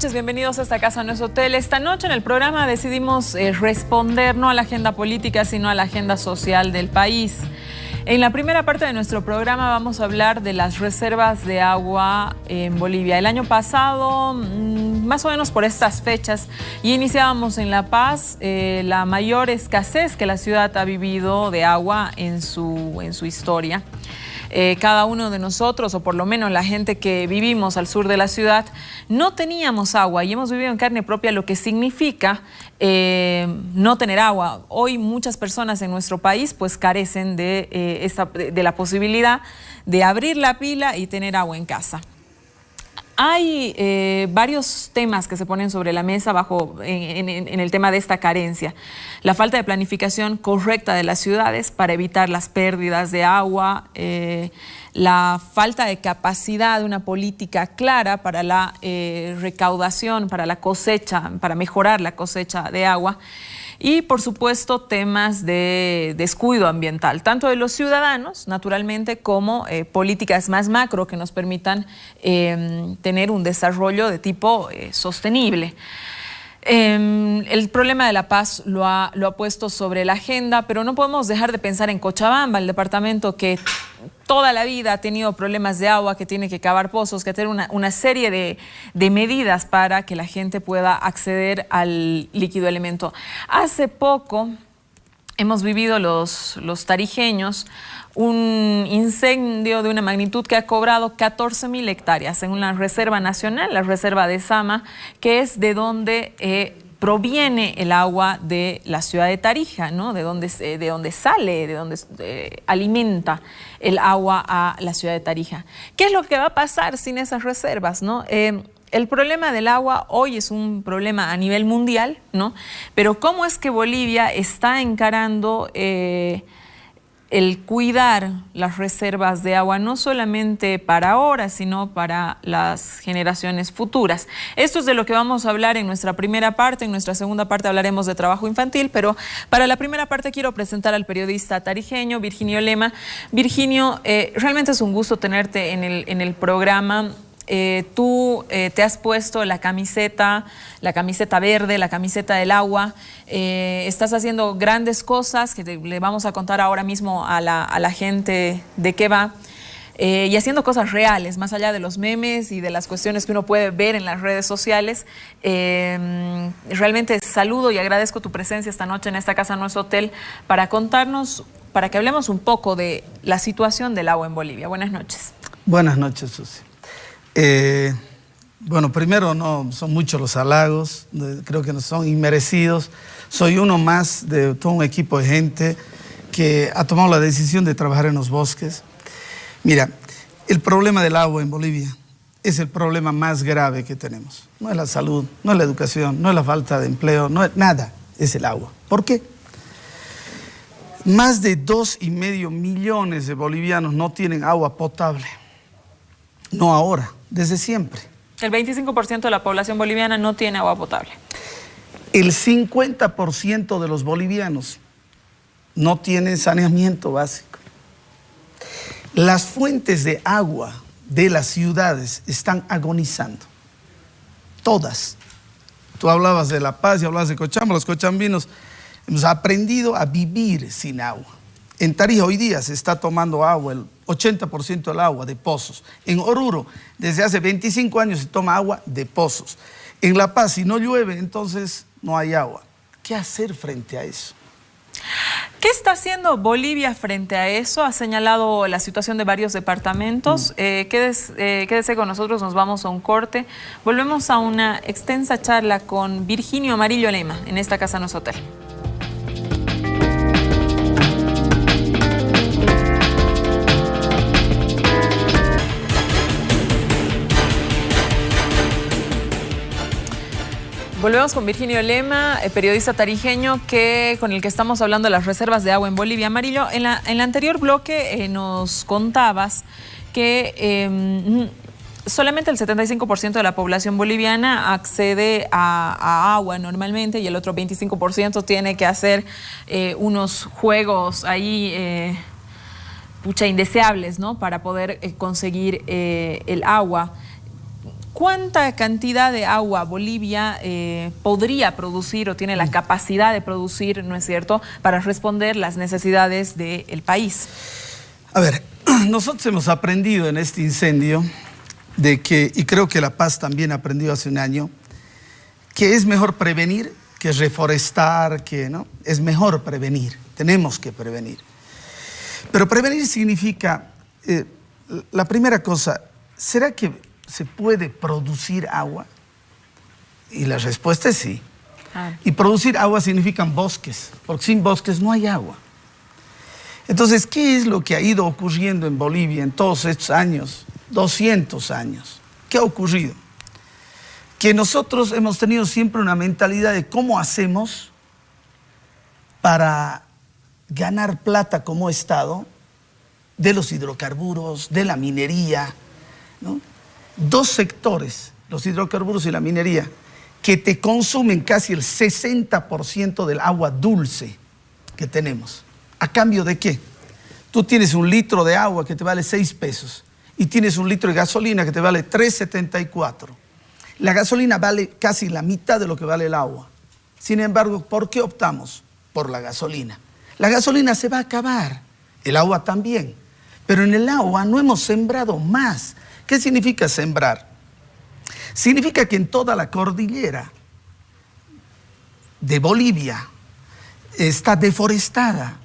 noches, bienvenidos a esta casa, no es hotel. Esta noche en el programa decidimos responder no a la agenda política, sino a la agenda social del país. En la primera parte de nuestro programa vamos a hablar de las reservas de agua en Bolivia. El año pasado, más o menos por estas fechas, y iniciábamos en La Paz la mayor escasez que la ciudad ha vivido de agua en su historia. Cada uno de nosotros, o por lo menos la gente que vivimos al sur de la ciudad, no teníamos agua y hemos vivido en carne propia lo que significa no tener agua. Hoy muchas personas en nuestro país pues carecen de la posibilidad de abrir la pila y tener agua en casa. Hay varios temas que se ponen sobre la mesa en el tema de esta carencia. La falta de planificación correcta de las ciudades para evitar las pérdidas de agua, la falta de capacidad de una política clara para la recaudación, para la cosecha, para mejorar la cosecha de agua. Y, por supuesto, temas de descuido ambiental, tanto de los ciudadanos, naturalmente, como políticas más macro que nos permitan tener un desarrollo de tipo sostenible. El problema de La Paz lo ha puesto sobre la agenda, pero no podemos dejar de pensar en Cochabamba, el departamento que toda la vida ha tenido problemas de agua, que tiene que cavar pozos, que tiene una serie de medidas para que la gente pueda acceder al líquido elemento. Hace poco hemos vivido los tarijeños un incendio de una magnitud que ha cobrado 14.000 hectáreas en una reserva nacional, la reserva de Sama, que es de donde proviene el agua de la ciudad de Tarija, ¿no? De donde sale, de donde alimenta el agua a la ciudad de Tarija. ¿Qué es lo que va a pasar sin esas reservas, no? El problema del agua hoy es un problema a nivel mundial, ¿no? Pero ¿cómo es que Bolivia está encarando el cuidar las reservas de agua, no solamente para ahora, sino para las generaciones futuras? Esto es de lo que vamos a hablar en nuestra primera parte. En nuestra segunda parte hablaremos de trabajo infantil, pero para la primera parte quiero presentar al periodista tarijeño, Virginio Lema. Virginio, realmente es un gusto tenerte en el programa. Tú te has puesto la camiseta verde, la camiseta del agua. Estás haciendo grandes cosas que le vamos a contar ahora mismo a la gente de qué va. Y haciendo cosas reales, más allá de los memes y de las cuestiones que uno puede ver en las redes sociales. Realmente saludo y agradezco tu presencia esta noche en esta casa, no es hotel, para contarnos, para que hablemos un poco de la situación del agua en Bolivia. Buenas noches. Buenas noches, Susi. Bueno, primero, no son muchos los halagos, creo que no son inmerecidos. Soy uno más de todo un equipo de gente que ha tomado la decisión de trabajar en los bosques. Mira, el problema del agua en Bolivia es el problema más grave que tenemos. No es la salud, no es la educación, no es la falta de empleo, no es nada, es el agua. ¿Por qué? Más de 2,5 millones de bolivianos no tienen agua potable. No ahora, desde siempre. El 25% de la población boliviana no tiene agua potable. El 50% de los bolivianos no tienen saneamiento básico. Las fuentes de agua de las ciudades están agonizando. Todas. Tú hablabas de La Paz y hablabas de Cochabamba. Los cochambinos hemos aprendido a vivir sin agua. En Tarija hoy día se está tomando agua, el 80% del agua de pozos. En Oruro, desde hace 25 años se toma agua de pozos. En La Paz, si no llueve, entonces no hay agua. ¿Qué hacer frente a eso? ¿Qué está haciendo Bolivia frente a eso? Ha señalado la situación de varios departamentos. Quédese con nosotros, nos vamos a un corte. Volvemos a una extensa charla con Virginio Amarillo Lema en esta casa no es hotel. Volvemos con Virginio Lema, periodista tarijeño, con el que estamos hablando de las reservas de agua en Bolivia. Amarillo, en el anterior bloque nos contabas que solamente el 75% de la población boliviana accede a agua normalmente y el otro 25% tiene que hacer unos juegos ahí indeseables, ¿no? Para poder conseguir el agua. ¿Cuánta cantidad de agua Bolivia podría producir o tiene la capacidad de producir, ¿no es cierto?, para responder las necesidades del país? A ver, nosotros hemos aprendido en este incendio de que, y creo que La Paz también aprendió hace un año, que es mejor prevenir que reforestar, ¿no? Es mejor prevenir, tenemos que prevenir. Pero prevenir significa, la primera cosa, ¿será que se puede producir agua? Y la respuesta es sí. Y producir agua significan bosques, porque sin bosques no hay agua. Entonces, ¿qué es lo que ha ido ocurriendo en Bolivia en todos estos años? 200 años. ¿Qué ha ocurrido? Que nosotros hemos tenido siempre una mentalidad de cómo hacemos para ganar plata como Estado de los hidrocarburos, de la minería, ¿no? Dos sectores, los hidrocarburos y la minería, que te consumen casi el 60% del agua dulce que tenemos. ¿A cambio de qué? Tú tienes un litro de agua que te vale 6 pesos y tienes un litro de gasolina que te vale 3,74. La gasolina vale casi la mitad de lo que vale el agua. Sin embargo, ¿por qué optamos por la gasolina? La gasolina se va a acabar, el agua también, pero en el agua no hemos sembrado más. ¿Qué significa sembrar? Significa que en toda la cordillera de Bolivia está deforestada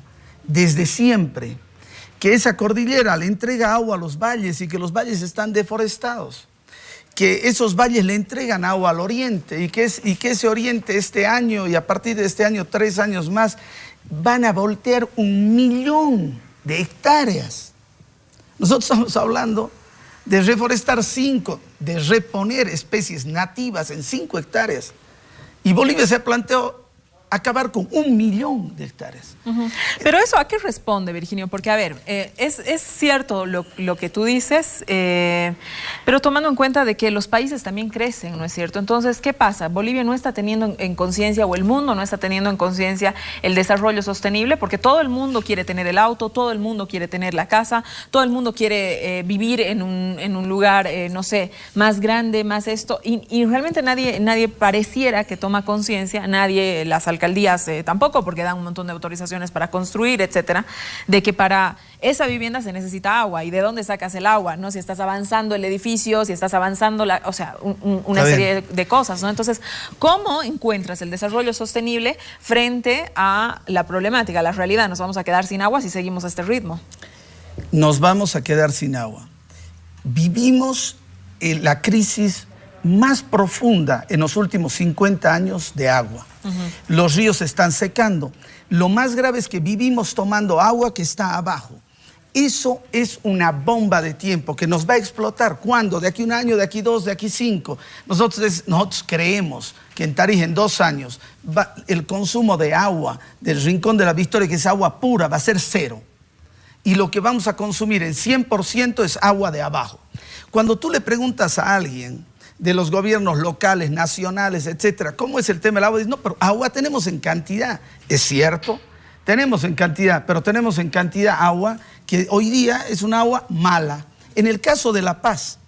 desde siempre, que esa cordillera le entrega agua a los valles y que los valles están deforestados, que esos valles le entregan agua al oriente y que ese oriente este año y a partir de este año 3 años más van a voltear 1 millón de hectáreas. Nosotros estamos hablando de reforestar 5, de reponer especies nativas en 5 hectáreas. Y Bolivia se planteó acabar con 1 millón de hectáreas. Pero eso, ¿a qué responde, Virginio? Porque, a ver, es cierto lo que tú dices, pero tomando en cuenta de que los países también crecen, ¿no es cierto? Entonces, ¿qué pasa? Bolivia no está teniendo en conciencia, o el mundo no está teniendo en conciencia el desarrollo sostenible, porque todo el mundo quiere tener el auto, todo el mundo quiere tener la casa, todo el mundo quiere vivir en un lugar, no sé, más grande, más esto, y realmente nadie pareciera que toma conciencia, nadie, las alcaldías tampoco, porque dan un montón de autorizaciones para construir, etcétera, de que para esa vivienda se necesita agua. ¿Y de dónde sacas el agua? ¿No? Si estás avanzando el edificio, si estás avanzando o sea, una serie de cosas, ¿no? Entonces, ¿cómo encuentras el desarrollo sostenible frente a la problemática, a la realidad? ¿Nos vamos a quedar sin agua si seguimos a este ritmo? Nos vamos a quedar sin agua. Vivimos la crisis más profunda en los últimos 50 años de agua. Los ríos se están secando. Lo más grave es que vivimos tomando agua que está abajo. Eso es una bomba de tiempo que nos va a explotar. ¿Cuándo? De aquí 1 año, de aquí 2, de aquí 5. Nosotros creemos que en Tarija en 2 años el consumo de agua del Rincón de la Victoria, que es agua pura, va a ser 0. Y lo que vamos a consumir en 100% es agua de abajo. Cuando tú le preguntas a alguien de los gobiernos locales, nacionales, etcétera, ¿cómo es el tema del agua? Dice, no, pero agua tenemos en cantidad. Es cierto, tenemos en cantidad, pero tenemos en cantidad agua que hoy día es un agua mala. En el caso de La Paz,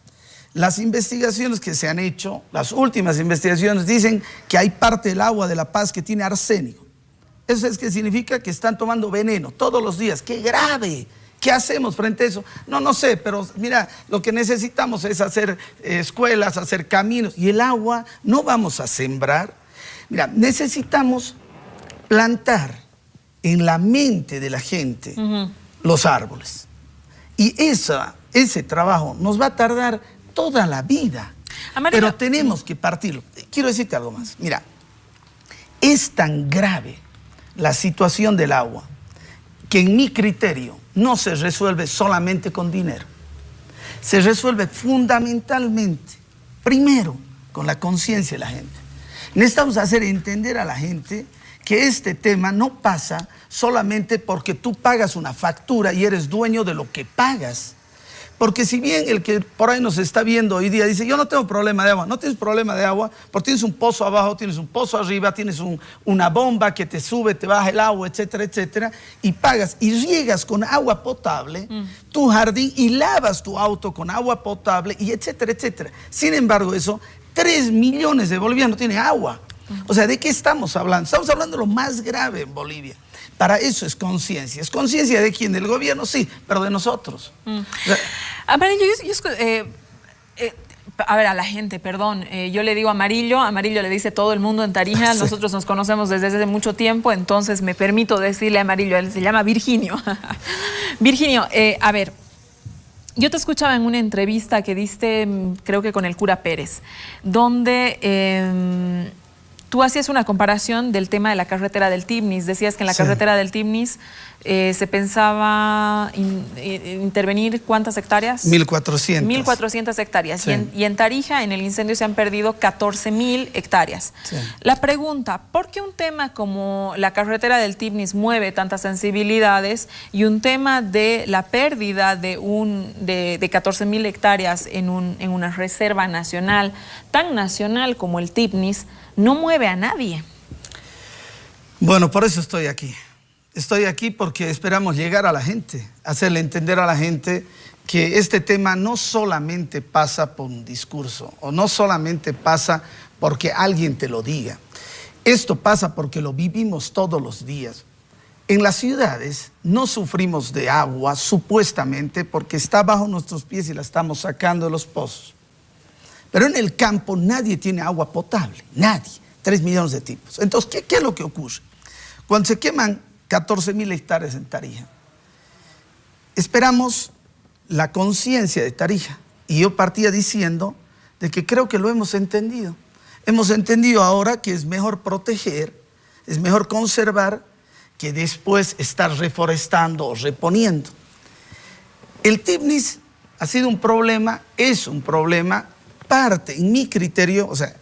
las investigaciones que se han hecho, las últimas investigaciones, dicen que hay parte del agua de La Paz que tiene arsénico. Eso es que significa que están tomando veneno todos los días. ¡Qué grave! ¿Qué hacemos frente a eso? No sé, pero mira, lo que necesitamos es hacer escuelas, hacer caminos. Y el agua no vamos a sembrar. Mira, necesitamos plantar en la mente de la gente los árboles. Y ese trabajo nos va a tardar toda la vida. Pero tenemos que partirlo. Quiero decirte algo más. Mira, es tan grave la situación del agua que en mi criterio no se resuelve solamente con dinero. Se resuelve fundamentalmente, primero, con la conciencia de la gente. Necesitamos hacer entender a la gente que este tema no pasa solamente porque tú pagas una factura y eres dueño de lo que pagas. Porque si bien el que por ahí nos está viendo hoy día dice, yo no tengo problema de agua, no tienes problema de agua, porque tienes un pozo abajo, tienes un pozo arriba, tienes una bomba que te sube, te baja el agua, etcétera, etcétera, y pagas y riegas con agua potable tu jardín y lavas tu auto con agua potable, y etcétera, etcétera. Sin embargo, 3 millones de bolivianos no tienen agua. O sea, ¿de qué estamos hablando? Estamos hablando de lo más grave en Bolivia. Para eso es conciencia. ¿Es conciencia de quién? ¿Del gobierno? Sí, pero de nosotros. O sea, Amarillo, a ver, a la gente, perdón, yo le digo Amarillo le dice todo el mundo en Tarija, sí. Nosotros nos conocemos desde hace mucho tiempo, entonces me permito decirle Amarillo, él se llama Virginio. Virginio, a ver, yo te escuchaba en una entrevista que diste, creo que con el cura Pérez, donde tú hacías una comparación del tema de la carretera del Tibnis. Decías que en la carretera del Tibnis se pensaba intervenir ¿cuántas hectáreas? 1.400. 1.400 hectáreas. Sí. Y en Tarija, en el incendio, se han perdido 14.000 hectáreas. Sí. La pregunta, ¿por qué un tema como la carretera del Tibnis mueve tantas sensibilidades y un tema de la pérdida de 14.000 hectáreas en una reserva nacional, tan nacional como el Tibnis, no mueve a nadie? Bueno, por eso estoy aquí. Estoy aquí porque esperamos llegar a la gente, hacerle entender a la gente que este tema no solamente pasa por un discurso o no solamente pasa porque alguien te lo diga. Esto pasa porque lo vivimos todos los días. En las ciudades no sufrimos de agua supuestamente porque está bajo nuestros pies y la estamos sacando de los pozos. Pero en el campo nadie tiene agua potable, nadie. 3 millones de tipos. Entonces, ¿qué es lo que ocurre? Cuando se queman 14.000 hectáreas en Tarija, esperamos la conciencia de Tarija. Y yo partía diciendo de que creo que lo hemos entendido. Hemos entendido ahora que es mejor proteger, es mejor conservar, que después estar reforestando o reponiendo. El Tibnis ha sido un problema, es un problema, parte, en mi criterio, o sea,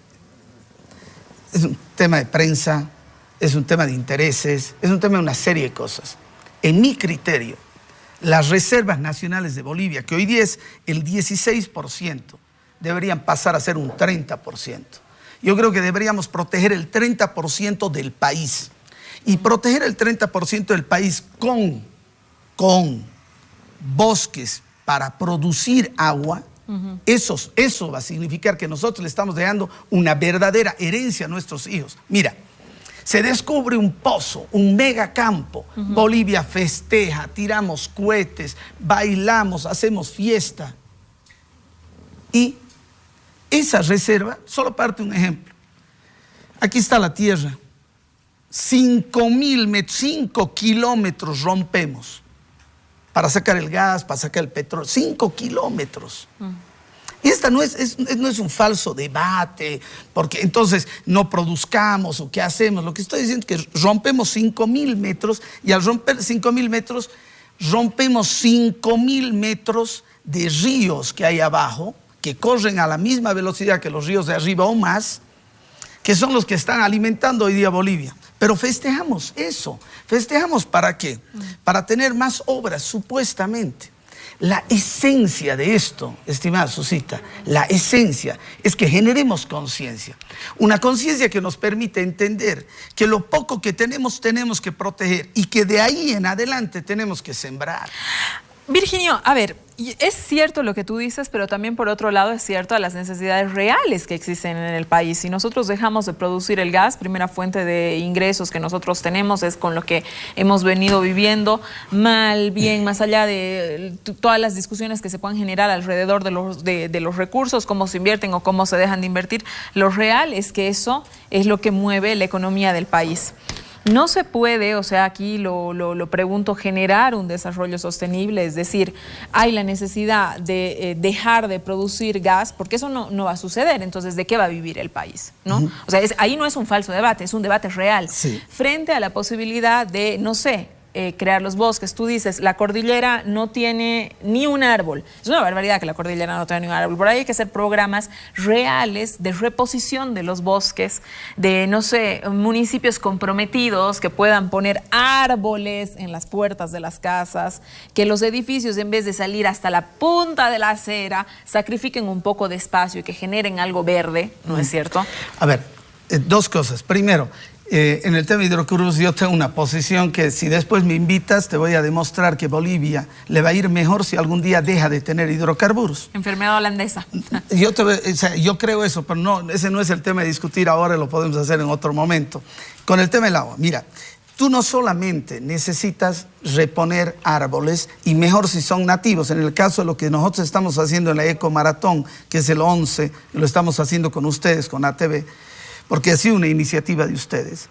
es un tema de prensa, es un tema de intereses, es un tema de una serie de cosas. En mi criterio, las reservas nacionales de Bolivia, que hoy día es el 16%, deberían pasar a ser un 30%. Yo creo que deberíamos proteger el 30% del país. Y proteger el 30% del país con bosques para producir agua, eso va a significar que nosotros le estamos dejando una verdadera herencia a nuestros hijos. Mira, se descubre un pozo, un megacampo. Bolivia festeja, tiramos cohetes, bailamos, hacemos fiesta. Y esa reserva, solo parte un ejemplo. Aquí está la tierra. 5.000 metros, 5 kilómetros rompemos para sacar el gas, para sacar el petróleo. 5 kilómetros. Y esta no es un falso debate, porque entonces no produzcamos o qué hacemos. Lo que estoy diciendo es que rompemos 5.000 metros y al romper 5.000 metros, rompemos 5.000 metros de ríos que hay abajo, que corren a la misma velocidad que los ríos de arriba o más, que son los que están alimentando hoy día Bolivia. Pero festejamos eso. ¿Festejamos para qué? Para tener más obras, supuestamente. La esencia de esto, estimada Susita, la esencia es que generemos conciencia. Una conciencia que nos permite entender que lo poco que tenemos que proteger y que de ahí en adelante tenemos que sembrar. Virginio, a ver, es cierto lo que tú dices, pero también por otro lado es cierto las necesidades reales que existen en el país. Si nosotros dejamos de producir el gas, primera fuente de ingresos que nosotros tenemos es con lo que hemos venido viviendo, mal, bien, más allá de todas las discusiones que se puedan generar alrededor de los recursos, cómo se invierten o cómo se dejan de invertir, lo real es que eso es lo que mueve la economía del país. No se puede, o sea, aquí lo pregunto, generar un desarrollo sostenible, es decir, hay la necesidad de dejar de producir gas, porque eso no va a suceder. Entonces, ¿de qué va a vivir el país? ¿No? O sea, ahí no es un falso debate, es un debate real. Sí. Frente a la posibilidad de, no sé, crear los bosques. Tú dices, la cordillera no tiene ni un árbol. Es una barbaridad que la cordillera no tenga ni un árbol. Por ahí hay que hacer programas reales de reposición de los bosques, de, no sé, municipios comprometidos que puedan poner árboles en las puertas de las casas, que los edificios, en vez de salir hasta la punta de la acera, sacrifiquen un poco de espacio y que generen algo verde, ¿no es cierto? A ver, dos cosas. Primero, en el tema de hidrocarburos yo tengo una posición que si después me invitas te voy a demostrar que Bolivia le va a ir mejor si algún día deja de tener hidrocarburos. Enfermedad holandesa. Yo creo eso, pero no, ese no es el tema de discutir ahora, lo podemos hacer en otro momento. Con el tema del agua, mira, tú no solamente necesitas reponer árboles, y mejor si son nativos. En el caso de lo que nosotros estamos haciendo en la Ecomaratón, que es el 11, lo estamos haciendo con ustedes, con ATV, porque ha sido una iniciativa de ustedes.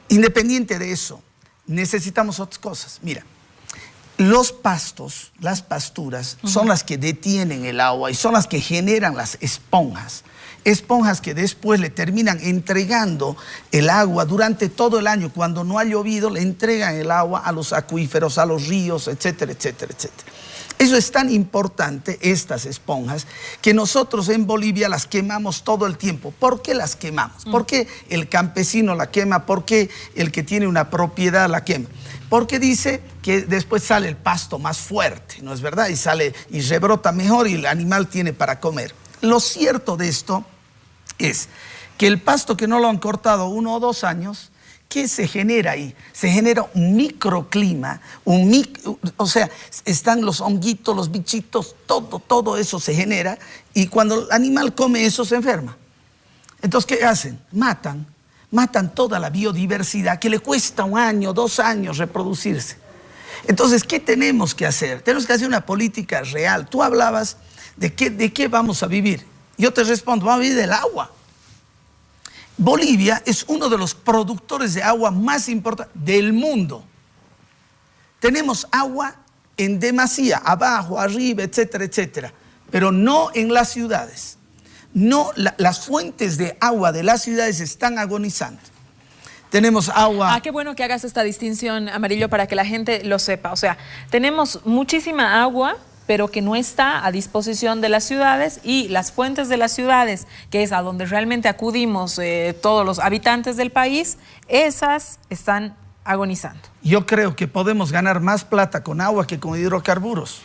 Independiente de eso, necesitamos otras cosas. Mira, los pastos, las pasturas, son las que detienen el agua y son las que generan las esponjas. Esponjas que después le terminan entregando el agua durante todo el año. Cuando no ha llovido, le entregan el agua a los acuíferos, a los ríos, etcétera, etcétera, etcétera. Eso es tan importante, estas esponjas, que nosotros en Bolivia las quemamos todo el tiempo. ¿Por qué las quemamos? ¿Por qué el campesino la quema? ¿Por qué el que tiene una propiedad la quema? Porque dice que después sale el pasto más fuerte, ¿no es verdad? Y sale y rebrota mejor y el animal tiene para comer. Lo cierto de esto es que el pasto que no lo han cortado 1 o 2 años, ¿qué se genera ahí? Se genera un microclima, o sea, están los honguitos, los bichitos, todo eso se genera, y cuando el animal come eso se enferma. Entonces, ¿qué hacen? Matan toda la biodiversidad que le cuesta 1 año, 2 años reproducirse. Entonces, ¿qué tenemos que hacer? Tenemos que hacer una política real. Tú hablabas de qué vamos a vivir. Yo te respondo, vamos a vivir del agua. Bolivia es uno de los productores de agua más importantes del mundo. Tenemos agua en demasía, abajo, arriba, etcétera, etcétera, pero no en las ciudades. No, las fuentes de agua de las ciudades están agonizando. Tenemos agua... qué bueno que hagas esta distinción, Amarillo, para que la gente lo sepa. O sea, tenemos muchísima agua, pero que no está a disposición de las ciudades, y las fuentes de las ciudades, que es a donde realmente acudimos todos los habitantes del país, esas están agonizando. Yo creo que podemos ganar más plata con agua que con hidrocarburos.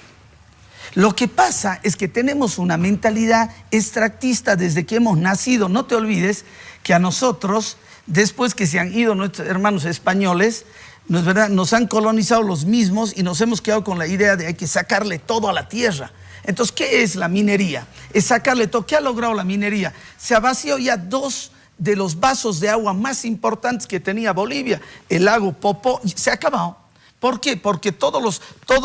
Lo que pasa es que tenemos una mentalidad extractista desde que hemos nacido. No te olvides que a nosotros, después que se han ido nuestros hermanos españoles, ¿no es verdad?, nos han colonizado los mismos y nos hemos quedado con la idea de que hay que sacarle todo a la tierra. Entonces, ¿qué es la minería? Es sacarle todo. ¿Qué ha logrado la minería? Se ha vaciado ya 2 de los vasos de agua más importantes que tenía Bolivia. El lago Popó se ha acabado. ¿Por qué? Porque todos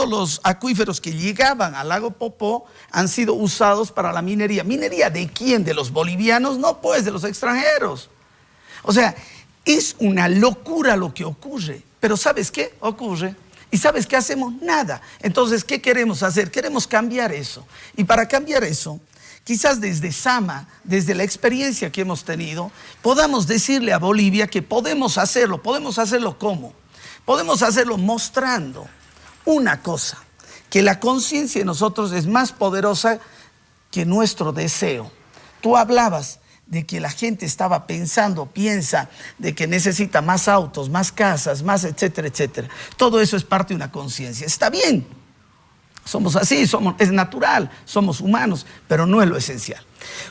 los acuíferos que llegaban al lago Popó han sido usados para la minería. ¿Minería de quién? ¿De los bolivianos? No, pues, de los extranjeros. O sea, es una locura lo que ocurre. Pero ¿sabes qué ocurre? ¿Y sabes qué hacemos? Nada. Entonces, ¿qué queremos hacer? Queremos cambiar eso. Y para cambiar eso, quizás desde Sama, desde la experiencia que hemos tenido, podamos decirle a Bolivia que podemos hacerlo. ¿Podemos hacerlo cómo? Podemos hacerlo mostrando una cosa, que la conciencia de nosotros es más poderosa que nuestro deseo. Tú hablabas de que la gente piensa de que necesita más autos, más casas, más etcétera, etcétera. Todo eso es parte de una conciencia. Está bien, somos así, es natural, somos humanos, pero no es lo esencial.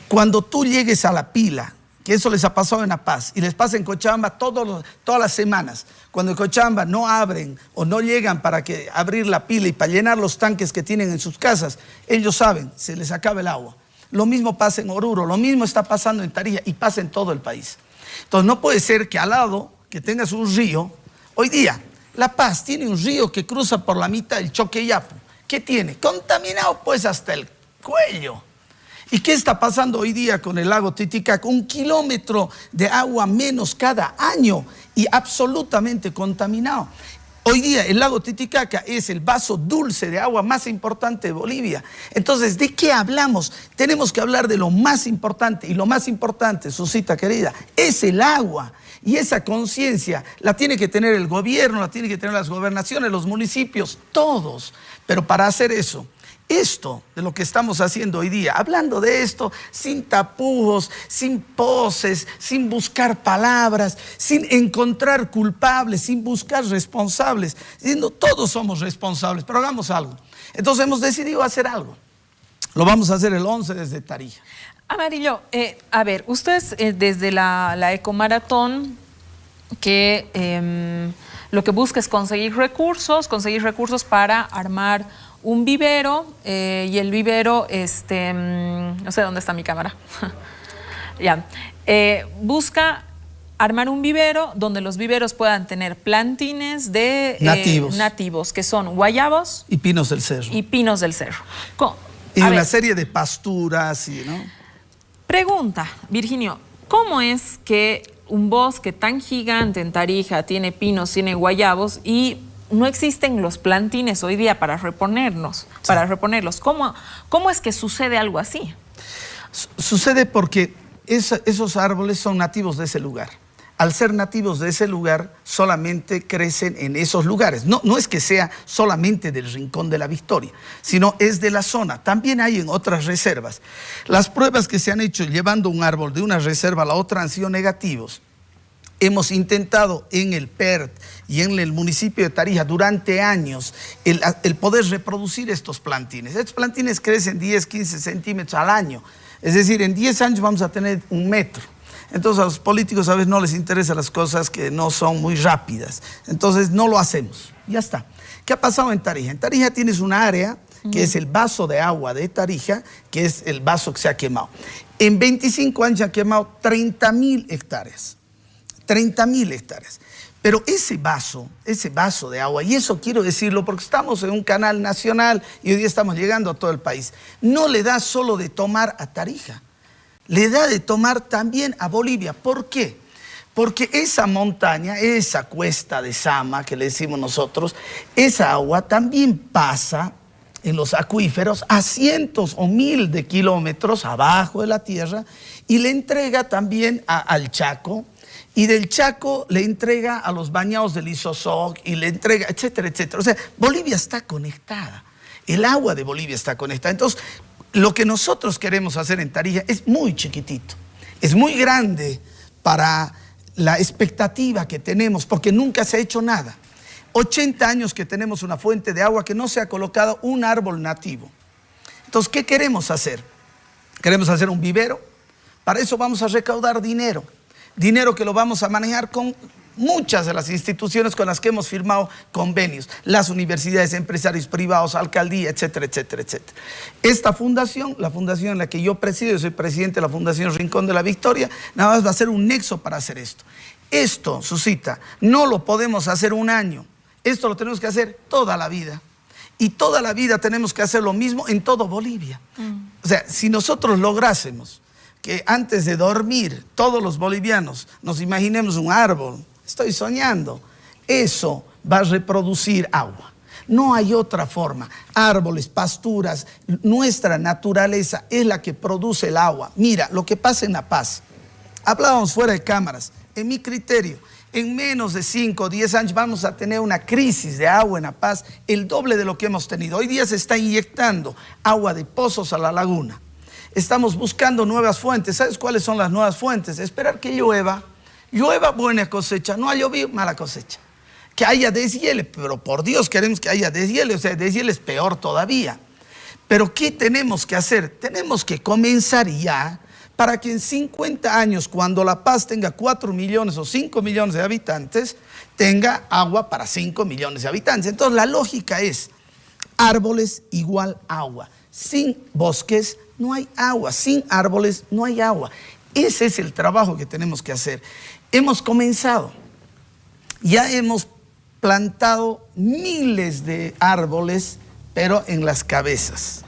Cuando tú llegues a la pila, que eso les ha pasado en La Paz y les pasa en Cochabamba todas las semanas, cuando en Cochabamba no abren o no llegan para abrir la pila y para llenar los tanques que tienen en sus casas, ellos saben, se les acaba el agua. Lo mismo pasa en Oruro, lo mismo está pasando en Tarija y pasa en todo el país. Entonces no puede ser que al lado que tengas un río. Hoy día La Paz tiene un río que cruza por la mitad del Choqueyapo. ¿Qué tiene? Contaminado pues hasta el cuello. ¿Y qué está pasando hoy día con el lago Titicaca? 1 kilómetro de agua menos cada año y absolutamente contaminado. Hoy día el lago Titicaca es el vaso dulce de agua más importante de Bolivia. Entonces, ¿de qué hablamos? Tenemos que hablar de lo más importante. Y lo más importante, Susita querida, es el agua. Y esa conciencia la tiene que tener el gobierno, la tiene que tener las gobernaciones, los municipios, todos. Pero para hacer eso, esto de lo que estamos haciendo hoy día, hablando de esto sin tapujos, sin poses, sin buscar palabras, sin encontrar culpables, sin buscar responsables, diciendo todos somos responsables, pero hagamos algo. Entonces hemos decidido hacer algo. Lo vamos a hacer el 11 desde Tarija. Amarillo, a ver, ustedes desde la Ecomaratón que lo que busca es conseguir recursos para armar un vivero y el vivero, no sé dónde está mi cámara, ya, busca armar un vivero donde los viveros puedan tener plantines de nativos, que son guayabos y pinos del cerro. Y una serie de pasturas, ¿no? Pregunta, Virginio, ¿cómo es que un bosque tan gigante en Tarija tiene pinos, tiene guayabos y no existen los plantines hoy día para reponerlos? ¿Cómo es que sucede algo así? Sucede porque esos árboles son nativos de ese lugar. Al ser nativos de ese lugar, solamente crecen en esos lugares. No es que sea solamente del Rincón de la Victoria, sino es de la zona. También hay en otras reservas. Las pruebas que se han hecho llevando un árbol de una reserva a la otra han sido negativos. Hemos intentado en el PERT y en el municipio de Tarija durante años el poder reproducir estos plantines. Estos plantines crecen 10, 15 centímetros al año. Es decir, en 10 años vamos a tener 1 metro. Entonces a los políticos a veces no les interesan las cosas que no son muy rápidas. Entonces no lo hacemos. Ya está. ¿Qué ha pasado en Tarija? En Tarija tienes una área que es el vaso de agua de Tarija, que es el vaso que se ha quemado. En 25 años se han quemado 30.000 hectáreas. 30.000 hectáreas. Pero ese vaso de agua, y eso quiero decirlo porque estamos en un canal nacional y hoy día estamos llegando a todo el país, no le da solo de tomar a Tarija, le da de tomar también a Bolivia. ¿Por qué? Porque esa montaña, esa cuesta de Sama que le decimos nosotros, esa agua también pasa en los acuíferos a cientos o miles de kilómetros abajo de la tierra y le entrega también al Chaco. Y del Chaco le entrega a los bañados del Isosoc y le entrega, etcétera, etcétera. O sea, Bolivia está conectada. El agua de Bolivia está conectada. Entonces, lo que nosotros queremos hacer en Tarija es muy chiquitito. Es muy grande para la expectativa que tenemos, porque nunca se ha hecho nada. 80 años que tenemos una fuente de agua que no se ha colocado un árbol nativo. Entonces, ¿qué queremos hacer? Queremos hacer un vivero. Para eso vamos a recaudar dinero. Dinero que lo vamos a manejar con muchas de las instituciones con las que hemos firmado convenios, las universidades, empresarios privados, alcaldía, etcétera, etcétera, etcétera. Esta fundación, la fundación en la que yo presido, yo soy presidente de la Fundación Rincón de la Victoria, nada más va a ser un nexo para hacer esto. Esto, Susita, no lo podemos hacer un año, esto lo tenemos que hacer toda la vida. Y toda la vida tenemos que hacer lo mismo en todo Bolivia. O sea, si nosotros lográsemos que antes de dormir todos los bolivianos nos imaginemos un árbol, estoy soñando, eso va a reproducir agua. No hay otra forma. Árboles, pasturas, nuestra naturaleza es la que produce el agua. Mira, lo que pasa en La Paz, hablábamos fuera de cámaras, en mi criterio, en menos de 5 o 10 años vamos a tener una crisis de agua en La Paz, el doble de lo que hemos tenido. Hoy día se está inyectando agua de pozos a la laguna. Estamos buscando nuevas fuentes. ¿Sabes cuáles son las nuevas fuentes? Esperar que llueva. Llueva, buena cosecha. No ha llovido, mala cosecha. Que haya deshiele, pero por Dios queremos que haya deshiele. O sea, deshiele es peor todavía. Pero ¿qué tenemos que hacer? Tenemos que comenzar ya para que en 50 años, cuando La Paz tenga 4 millones o 5 millones de habitantes, tenga agua para 5 millones de habitantes. Entonces la lógica es árboles igual agua. Sin bosques no hay agua, sin árboles no hay agua. Ese es el trabajo que tenemos que hacer. Hemos comenzado, ya hemos plantado miles de árboles, pero en las cabezas.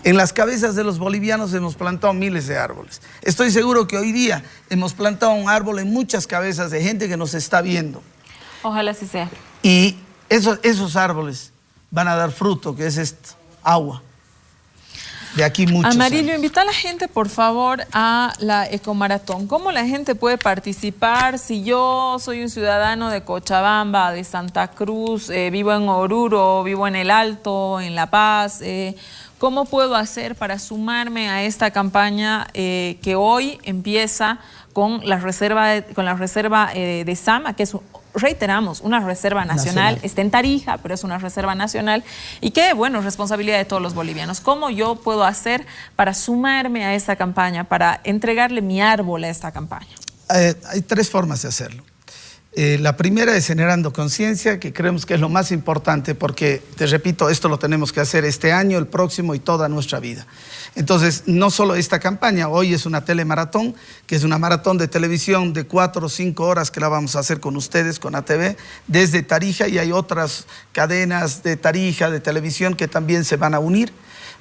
En las cabezas de los bolivianos hemos plantado miles de árboles. Estoy seguro que hoy día hemos plantado un árbol en muchas cabezas de gente que nos está viendo. Ojalá así sea. Y Esos árboles van a dar fruto, que es esto, agua. De aquí muchos Amarillo, años. invita a la gente, por favor, a la Ecomaratón. ¿Cómo la gente puede participar? Si yo soy un ciudadano de Cochabamba, de Santa Cruz, vivo en Oruro, vivo en El Alto, en La Paz, ¿cómo puedo hacer para sumarme a esta campaña que hoy empieza con la reserva de Sama, que es, reiteramos, una reserva nacional? Está en Tarija, pero es una reserva nacional y que, bueno, responsabilidad de todos los bolivianos. ¿Cómo yo puedo hacer para sumarme a esta campaña, para entregarle mi árbol a esta campaña? Hay tres formas de hacerlo. La primera es generando conciencia, que creemos que es lo más importante porque, te repito, esto lo tenemos que hacer este año, el próximo y toda nuestra vida. Entonces, no solo esta campaña, hoy es una telemaratón, que es una maratón de televisión de 4 o 5 horas que la vamos a hacer con ustedes, con ATV, desde Tarija, y hay otras cadenas de Tarija, de televisión, que también se van a unir.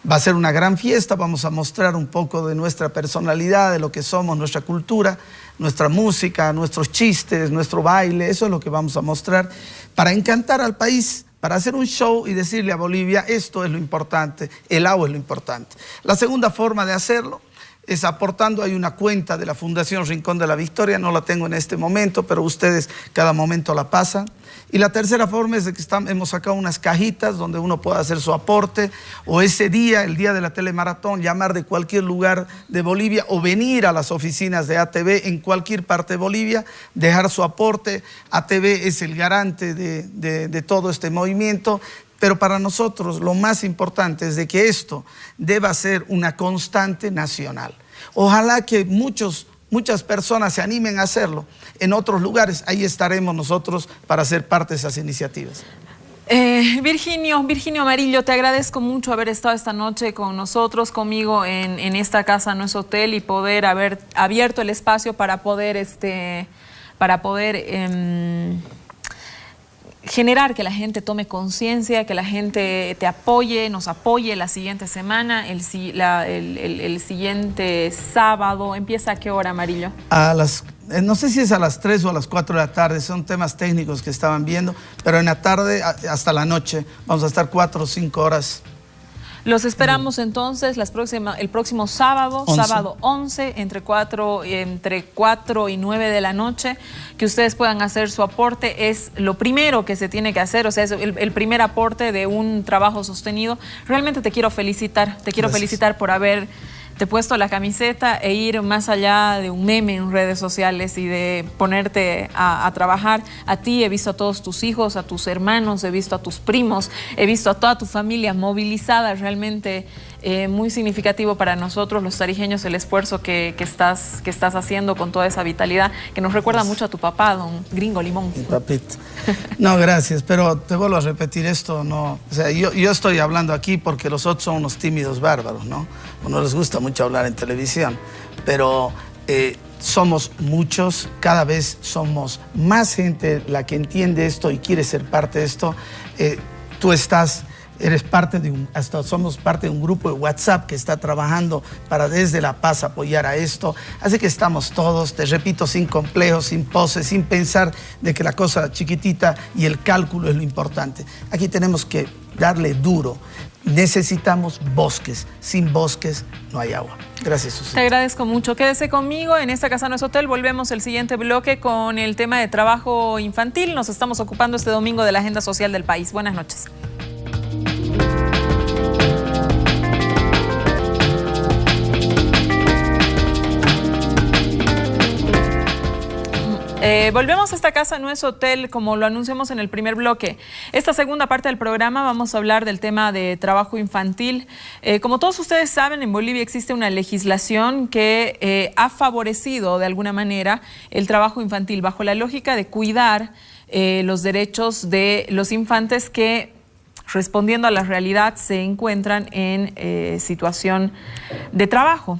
Va a ser una gran fiesta, vamos a mostrar un poco de nuestra personalidad, de lo que somos, nuestra cultura, nuestra música, nuestros chistes, nuestro baile. Eso es lo que vamos a mostrar para encantar al país, para hacer un show y decirle a Bolivia, esto es lo importante, el agua es lo importante. La segunda forma de hacerlo es aportando. Hay una cuenta de la Fundación Rincón de la Victoria, no la tengo en este momento, pero ustedes cada momento la pasan. Y la tercera forma es de que hemos sacado unas cajitas donde uno puede hacer su aporte, o ese día, el día de la telemaratón, llamar de cualquier lugar de Bolivia o venir a las oficinas de ATV en cualquier parte de Bolivia, dejar su aporte. ATV es el garante de todo este movimiento. Pero para nosotros lo más importante es de que esto deba ser una constante nacional. Ojalá que muchas personas se animen a hacerlo en otros lugares. Ahí estaremos nosotros para ser parte de esas iniciativas. Virginio Amarillo, te agradezco mucho haber estado esta noche con nosotros, conmigo en esta casa, no es hotel, y poder haber abierto el espacio para poder generar que la gente tome conciencia, que la gente te apoye, nos apoye la siguiente semana, el siguiente sábado. ¿Empieza a qué hora, Amarillo? No sé si es a las 3 o a las 4 de la tarde, son temas técnicos que estaban viendo, pero en la tarde hasta la noche vamos a estar 4 o 5 horas. Los esperamos entonces el próximo sábado, 11. sábado 11, entre 4 y 9 de la noche, que ustedes puedan hacer su aporte. Es lo primero que se tiene que hacer, o sea, es el primer aporte de un trabajo sostenido. Realmente te quiero felicitar, felicitar por haberte puesto la camiseta e ir más allá de un meme en redes sociales y de ponerte a trabajar. A ti he visto a todos tus hijos, a tus hermanos, he visto a tus primos, he visto a toda tu familia movilizada. Realmente muy significativo para nosotros los tarijeños el esfuerzo que estás haciendo con toda esa vitalidad que nos recuerda mucho a tu papá, don Gringo Limón. Mi papito. No, gracias, pero te vuelvo a repetir esto, no, o sea, yo estoy hablando aquí porque los otros son unos tímidos bárbaros, ¿no? No les gusta mucho hablar en televisión, pero somos muchos, cada vez somos más gente la que entiende esto y quiere ser parte de esto. Tú eres parte somos parte de un grupo de WhatsApp que está trabajando para desde La Paz apoyar a esto. Así que estamos todos, te repito, sin complejos, sin poses, sin pensar de que la cosa chiquitita y el cálculo es lo importante. Aquí tenemos que darle duro. Necesitamos bosques. Sin bosques no hay agua. Gracias, Susana. Te agradezco mucho. Quédese conmigo. En esta casa no es hotel. Volvemos el siguiente bloque con el tema de trabajo infantil. Nos estamos ocupando este domingo de la agenda social del país. Buenas noches. Volvemos a esta casa, no es hotel, como lo anunciamos en el primer bloque. Esta segunda parte del programa vamos a hablar del tema de trabajo infantil. Como todos ustedes saben, en Bolivia existe una legislación que ha favorecido de alguna manera el trabajo infantil bajo la lógica de cuidar los derechos de los infantes que, respondiendo a la realidad, se encuentran en situación de trabajo.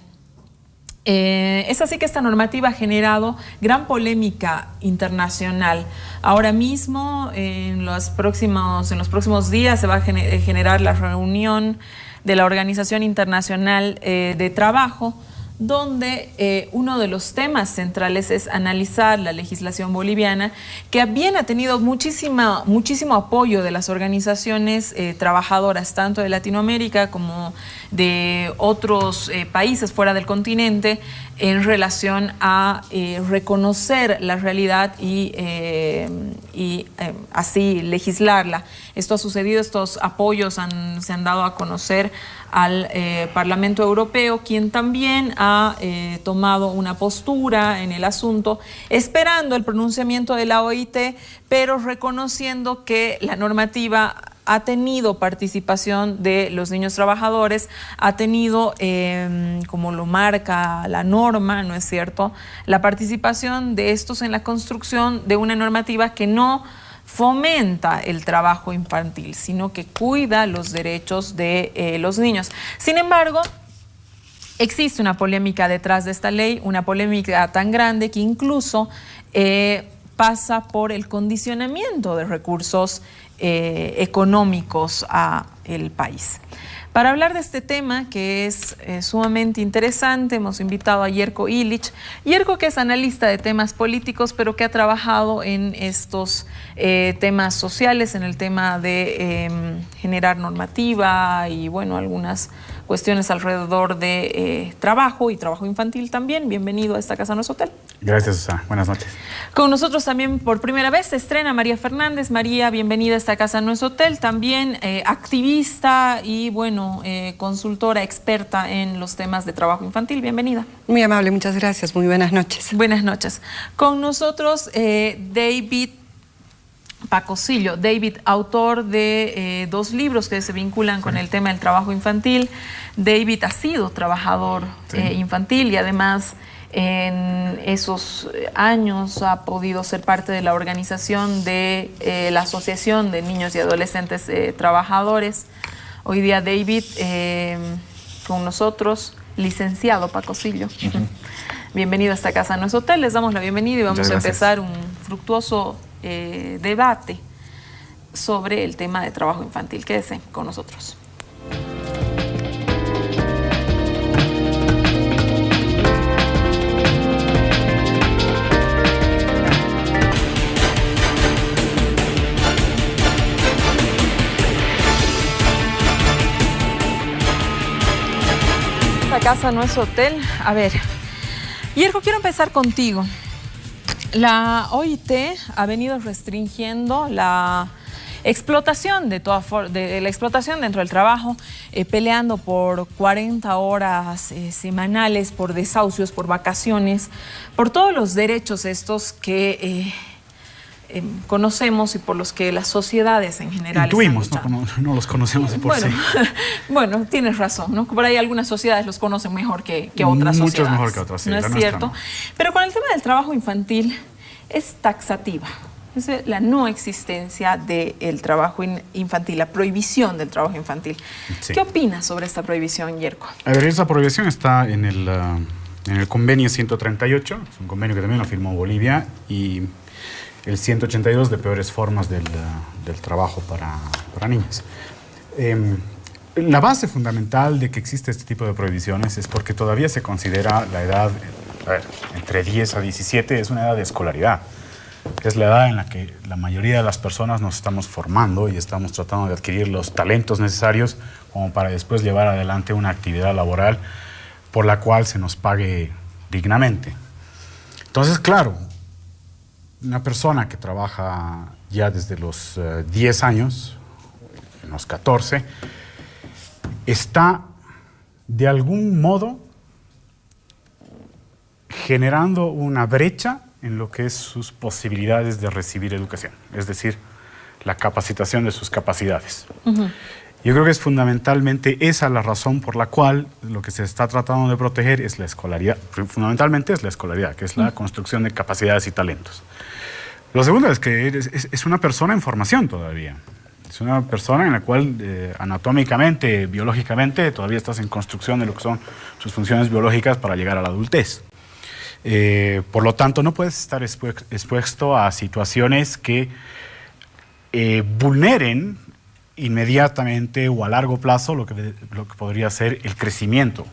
Es así que esta normativa ha generado gran polémica internacional. Ahora mismo, en los próximos días, se va a generar la reunión de la Organización Internacional de Trabajo, donde uno de los temas centrales es analizar la legislación boliviana, que bien ha tenido muchísimo apoyo de las organizaciones trabajadoras, tanto de Latinoamérica como de otros países fuera del continente, en relación a reconocer la realidad y así legislarla. Esto ha sucedido, estos apoyos se han dado a conocer al Parlamento Europeo, quien también ha tomado una postura en el asunto, esperando el pronunciamiento de la OIT, pero reconociendo que la normativa ha tenido participación de los niños trabajadores, ha tenido, como lo marca la norma, ¿no es cierto?, la participación de estos en la construcción de una normativa que no fomenta el trabajo infantil, sino que cuida los derechos de los niños. Sin embargo, existe una polémica detrás de esta ley, una polémica tan grande que incluso pasa por el condicionamiento de recursos económicos a el país. Para hablar de este tema, que es sumamente interesante, hemos invitado a Jerko Ilić. Jerko, que es analista de temas políticos, pero que ha trabajado en estos temas sociales, en el tema de generar normativa y, bueno, algunas cuestiones alrededor de trabajo y trabajo infantil también. Bienvenido a esta casa no es hotel. Gracias, Susana. Buenas noches. Con nosotros también por primera vez se estrena María Fernández. María, bienvenida a esta casa no es hotel. También activista y, bueno, consultora experta en los temas de trabajo infantil. Bienvenida. Muy amable, muchas gracias. Muy buenas noches. Buenas noches. Con nosotros David Pacosillo. David, autor de 2 libros que se vinculan con el tema del trabajo infantil. David ha sido trabajador infantil y además en esos años ha podido ser parte de la organización de la Asociación de Niños y Adolescentes Trabajadores. Hoy día David con nosotros, licenciado Pacosillo. Bienvenido a esta casa no es hotel. Les damos la bienvenida y vamos a empezar un fructuoso debate sobre el tema de trabajo infantil. Quédese con nosotros. Esta casa no es hotel. A ver, Jerko, quiero empezar contigo. La OIT ha venido restringiendo la explotación de la explotación dentro del trabajo, peleando por 40 horas semanales, por desahucios, por vacaciones, por todos los derechos estos que conocemos y por los que las sociedades en general intuimos, no los conocemos por sí. Bueno, tienes razón, ¿no? Por ahí algunas sociedades los conocen mejor que otras sociedades. Muchos mejor que otras, sí. ¿No es cierto? No. Pero con el tema del trabajo infantil es taxativa. Es la no existencia del trabajo infantil, la prohibición del trabajo infantil. Sí. ¿Qué opinas sobre esta prohibición, Jerko? A ver, esa prohibición está en el convenio 138, es un convenio que también lo firmó Bolivia, y el 182 de peores formas del trabajo para niñas. La base fundamental de que existe este tipo de prohibiciones es porque todavía se considera la edad, entre 10 a 17, es una edad de escolaridad. Es la edad en la que la mayoría de las personas nos estamos formando y estamos tratando de adquirir los talentos necesarios como para después llevar adelante una actividad laboral por la cual se nos pague dignamente. Entonces, claro, una persona que trabaja ya desde los 10 años, en los 14, está de algún modo generando una brecha en lo que es sus posibilidades de recibir educación, es decir, la capacitación de sus capacidades. Yo creo que es fundamentalmente esa la razón por la cual lo que se está tratando de proteger es la escolaridad. Fundamentalmente es la escolaridad, que es la construcción de capacidades y talentos. Lo segundo es que es una persona en formación todavía. Es una persona en la cual anatómicamente, biológicamente, todavía estás en construcción de lo que son sus funciones biológicas para llegar a la adultez. Por lo tanto, no puedes estar expuesto a situaciones que vulneren inmediatamente o a largo plazo lo que podría ser el crecimiento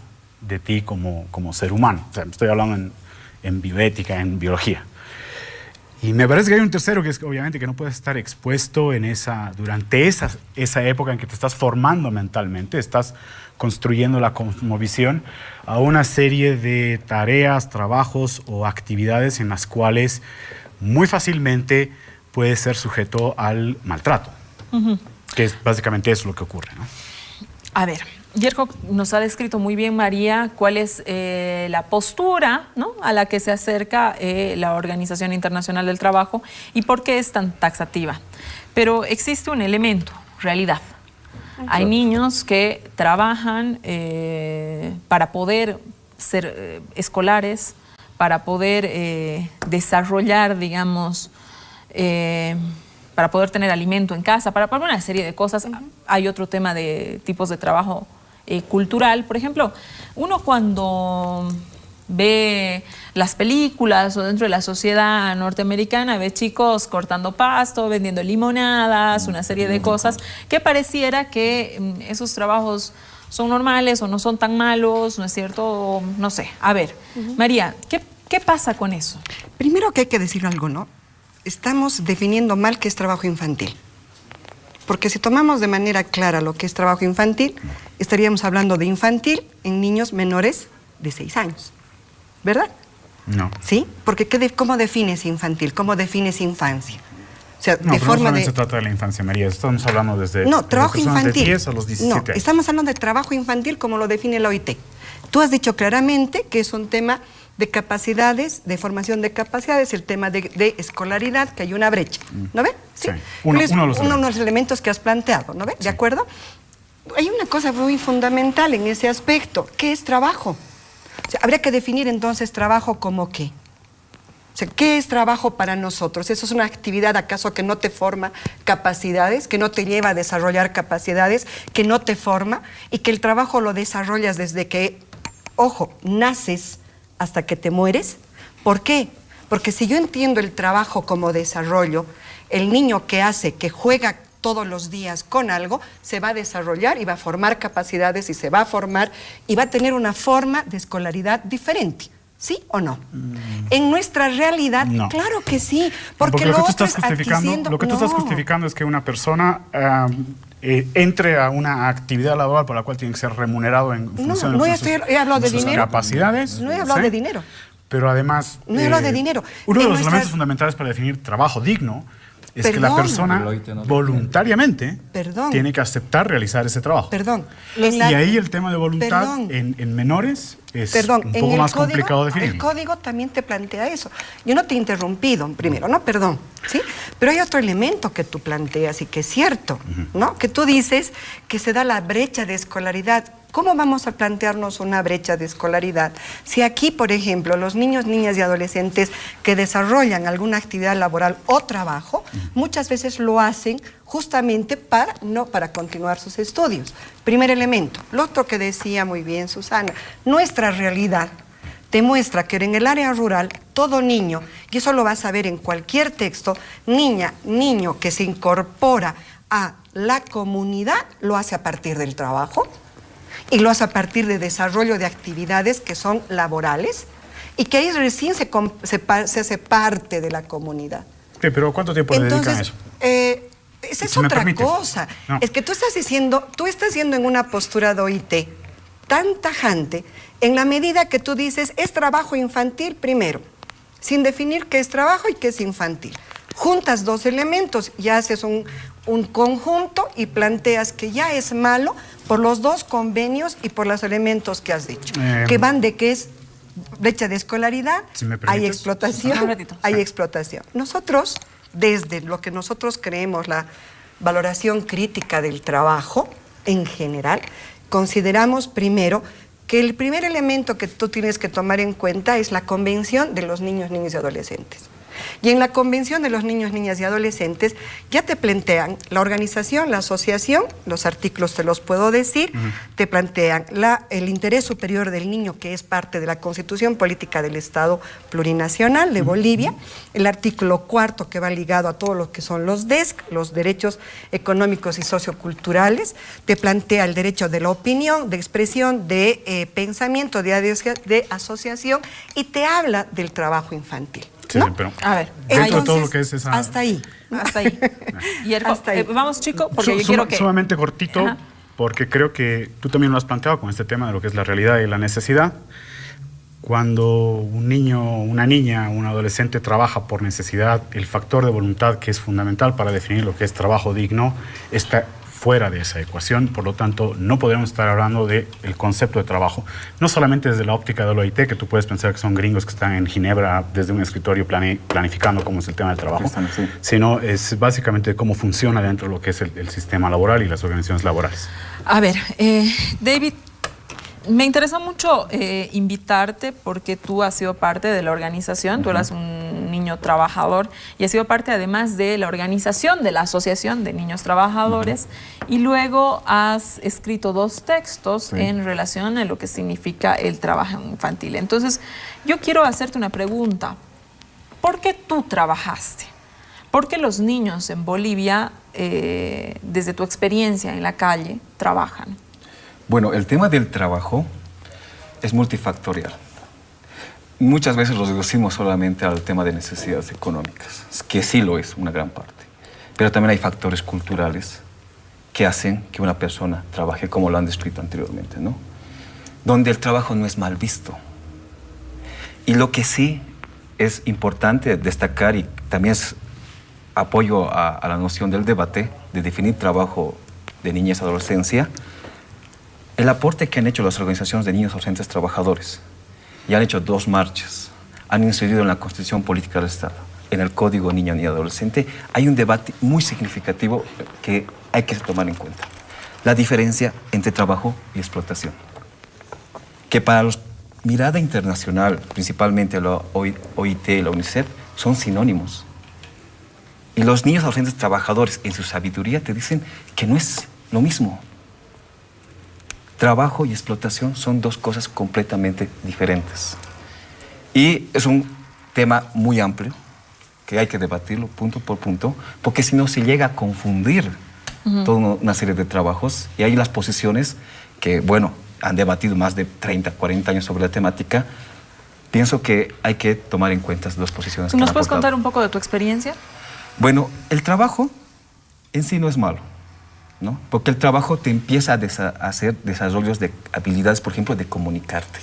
de ti como ser humano. O sea, estoy hablando en bioética, en biología. Y me parece que hay un tercero que es obviamente que no puedes estar expuesto durante esa época en que te estás formando mentalmente, estás construyendo la cosmovisión a una serie de tareas, trabajos o actividades en las cuales muy fácilmente puedes ser sujeto al maltrato, que es básicamente eso lo que ocurre, ¿no? A ver, Yerko nos ha descrito muy bien, María, cuál es la postura, ¿no?, a la que se acerca la Organización Internacional del Trabajo y por qué es tan taxativa. Pero existe un elemento, realidad. Hay niños que trabajan para poder ser escolares, para poder desarrollar, digamos, para poder tener alimento en casa, para una serie de cosas. Hay otro tema de tipos de trabajo cultural. Por ejemplo, uno cuando ve las películas o dentro de la sociedad norteamericana ve chicos cortando pasto, vendiendo limonadas, una serie de cosas que pareciera que esos trabajos son normales o no son tan malos, ¿no es cierto? No sé. A ver, María, ¿qué pasa con eso? Primero que hay que decir algo, ¿no? Estamos definiendo mal qué es trabajo infantil. Porque si tomamos de manera clara lo que es trabajo infantil, estaríamos hablando de infantil en niños menores de 6 años. ¿Verdad? No. ¿Sí? Porque ¿cómo defines infantil? ¿Cómo defines infancia? O sea, No, de pero forma no solamente de... se trata de la infancia, María. Estamos hablando desde No, trabajo personas infantil. de 10 a los 17 no, años. estamos hablando de trabajo infantil como lo define la OIT. Tú has dicho claramente que es un tema de capacidades, de formación de capacidades, el tema de escolaridad, que hay una brecha. ¿No ve? Sí. Uno de los elementos que has planteado, ¿no ve? ¿De acuerdo? Hay una cosa muy fundamental en ese aspecto. ¿Qué es trabajo? O sea, habría que definir entonces trabajo como qué. O sea, ¿qué es trabajo para nosotros? ¿Eso es una actividad acaso que no te forma capacidades, que no te lleva a desarrollar capacidades, que no te forma y que el trabajo lo desarrollas desde que, ojo, naces hasta que te mueres? ¿Por qué? Porque si yo entiendo el trabajo como desarrollo, el niño que juega todos los días con algo, se va a desarrollar y va a formar capacidades y se va a formar y va a tener una forma de escolaridad diferente. ¿Sí o no? En nuestra realidad, no. Claro que sí. Porque lo que tú estás justificando es que una persona entre a una actividad laboral por la cual tiene que ser remunerado en función de sus capacidades. No he hablado de dinero. Pero además... No he hablado de dinero. Uno de los elementos fundamentales para definir trabajo digno es que la persona voluntariamente tiene que aceptar realizar ese trabajo. Y ahí el tema de voluntad en menores es un poco más complicado de definir. El código también te plantea eso. Yo no te he interrumpido primero, ¿no? Perdón, ¿sí? Pero hay otro elemento que tú planteas y que es cierto, ¿no? Que tú dices que se da la brecha de escolaridad. ¿Cómo vamos a plantearnos una brecha de escolaridad si aquí, por ejemplo, los niños, niñas y adolescentes que desarrollan alguna actividad laboral o trabajo, muchas veces lo hacen justamente para continuar sus estudios? Primer elemento. Lo otro que decía muy bien Susana, nuestra realidad demuestra que en el área rural todo niño, y eso lo vas a ver en cualquier texto, niña, niño que se incorpora a la comunidad, lo hace a partir del trabajo, y lo hace a partir de desarrollo de actividades que son laborales y que ahí recién se hace parte de la comunidad. Sí, pero ¿cuánto tiempo le dedican a eso? Esa es otra cosa. No. Es que tú estás yendo en una postura de OIT tan tajante en la medida que tú dices es trabajo infantil primero, sin definir qué es trabajo y qué es infantil. Juntas dos elementos y haces un conjunto y planteas que ya es malo por los dos convenios y por los elementos que has dicho, que van de que es brecha de escolaridad, si hay explotación, Nosotros, desde lo que nosotros creemos la valoración crítica del trabajo en general, consideramos primero que el primer elemento que tú tienes que tomar en cuenta es la Convención de los Niños, Niñas y Adolescentes. Y en la Convención de los Niños, Niñas y Adolescentes ya te plantean la organización, la asociación, los artículos te los puedo decir, te plantean el interés superior del niño, que es parte de la Constitución Política del Estado Plurinacional de Bolivia, el artículo 4 que va ligado a todo lo que son los DESC, los derechos económicos y socioculturales, te plantea el derecho de la opinión, de expresión, de pensamiento, de asociación, y te habla del trabajo infantil. Sí, ¿no? sí, pero A ver, dentro de todo lo que es esa... Hasta ahí. hasta ahí. Yerko, Hasta ahí. vamos, chico, porque yo quiero que... Sumamente cortito, Ajá. porque creo que tú también lo has planteado con este tema de lo que es la realidad y la necesidad. Cuando un niño, una niña, un adolescente trabaja por necesidad, el factor de voluntad que es fundamental para definir lo que es trabajo digno está fuera de esa ecuación. Por lo tanto, no podemos estar hablando del concepto de trabajo, no solamente desde la óptica de la OIT, que tú puedes pensar que son gringos que están en Ginebra desde un escritorio planificando cómo es el tema del trabajo, Sí. sino es básicamente cómo funciona dentro de lo que es el sistema laboral y las organizaciones laborales. A ver, David, me interesa mucho invitarte porque tú has sido parte de la organización, tú eras un niño trabajador y has sido parte además de la organización de la Asociación de Niños Trabajadores y luego has escrito 2 textos en relación a lo que significa el trabajo infantil. Entonces, yo quiero hacerte una pregunta. ¿Por qué tú trabajaste? ¿Por qué los niños en Bolivia, desde tu experiencia en la calle, trabajan? Bueno, el tema del trabajo es multifactorial. Muchas veces lo reducimos solamente al tema de necesidades económicas, que sí lo es una gran parte. Pero también hay factores culturales que hacen que una persona trabaje, como lo han descrito anteriormente, ¿no? Donde el trabajo no es mal visto. Y lo que sí es importante destacar, y también es apoyo a la noción del debate, de definir trabajo de niñez y adolescencia, el aporte que han hecho las organizaciones de niños docentes trabajadores, y han hecho 2 marchas, han incidido en la Constitución Política del Estado, en el Código Niño y Adolescente, hay un debate muy significativo que hay que tomar en cuenta. La diferencia entre trabajo y explotación. Que para la mirada internacional, principalmente la OIT y la UNICEF, son sinónimos. Y los niños adolescentes trabajadores, en su sabiduría, te dicen que no es lo mismo. Trabajo y explotación son 2 cosas completamente diferentes. Y es un tema muy amplio que hay que debatirlo punto por punto, porque si no se llega a confundir toda una serie de trabajos, y hay las posiciones que, bueno, han debatido más de 30, 40 años sobre la temática. Pienso que hay que tomar en cuenta las 2 posiciones. ¿Nos puedes contar un poco de tu experiencia? Bueno, el trabajo en sí no es malo, ¿no? Porque el trabajo te empieza a hacer desarrollos de habilidades, por ejemplo, de comunicarte,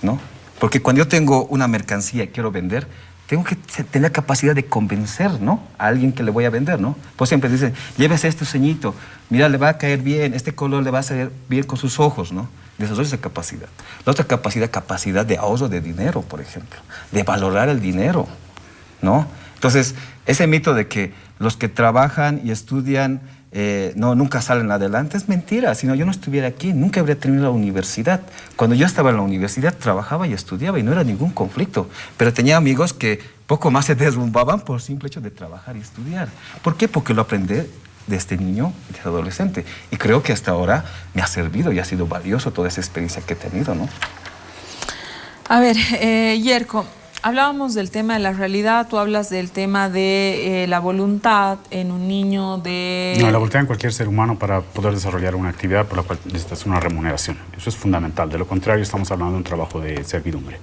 ¿no? Porque cuando yo tengo una mercancía y quiero vender, tengo que tener capacidad de convencer, ¿no?, a alguien que le voy a vender, ¿no? Pues siempre dicen, llévese este ceñito, mira, le va a caer bien, este color le va a salir bien con sus ojos, ¿no? Desarrollo esa capacidad. La otra capacidad de ahorro de dinero, por ejemplo, de valorar el dinero, ¿no? Entonces, ese mito de que los que trabajan y estudian nunca salen adelante es mentira. Si no, yo no estuviera aquí, nunca habría terminado la universidad. Cuando yo estaba en la universidad, trabajaba y estudiaba y no era ningún conflicto. Pero tenía amigos que poco más se derrumbaban por simple hecho de trabajar y estudiar. ¿Por qué? Porque lo aprendí desde niño y desde adolescente. Y creo que hasta ahora me ha servido y ha sido valioso toda esa experiencia que he tenido, ¿no? A ver, Yerko, hablábamos del tema de la realidad, tú hablas del tema de la voluntad en un niño de... No, la voluntad en cualquier ser humano para poder desarrollar una actividad por la cual necesitas una remuneración. Eso es fundamental. De lo contrario, estamos hablando de un trabajo de servidumbre.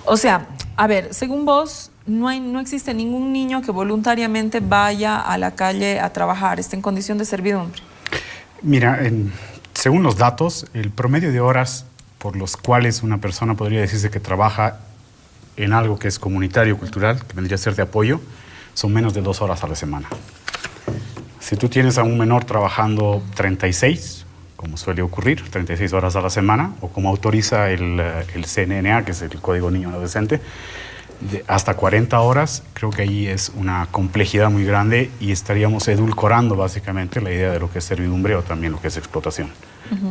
O sea, a ver, según vos, no existe ningún niño que voluntariamente vaya a la calle a trabajar, esté en condición de servidumbre. Mira, según los datos, el promedio de horas por los cuales una persona podría decirse que trabaja en algo que es comunitario, cultural, que vendría a ser de apoyo, son menos de 2 horas a la semana. Si tú tienes a un menor trabajando 36, como suele ocurrir, 36 horas a la semana, o como autoriza el CNNA, que es el Código Niño y Adolescente, hasta 40 horas, creo que ahí es una complejidad muy grande y estaríamos edulcorando básicamente la idea de lo que es servidumbre o también lo que es explotación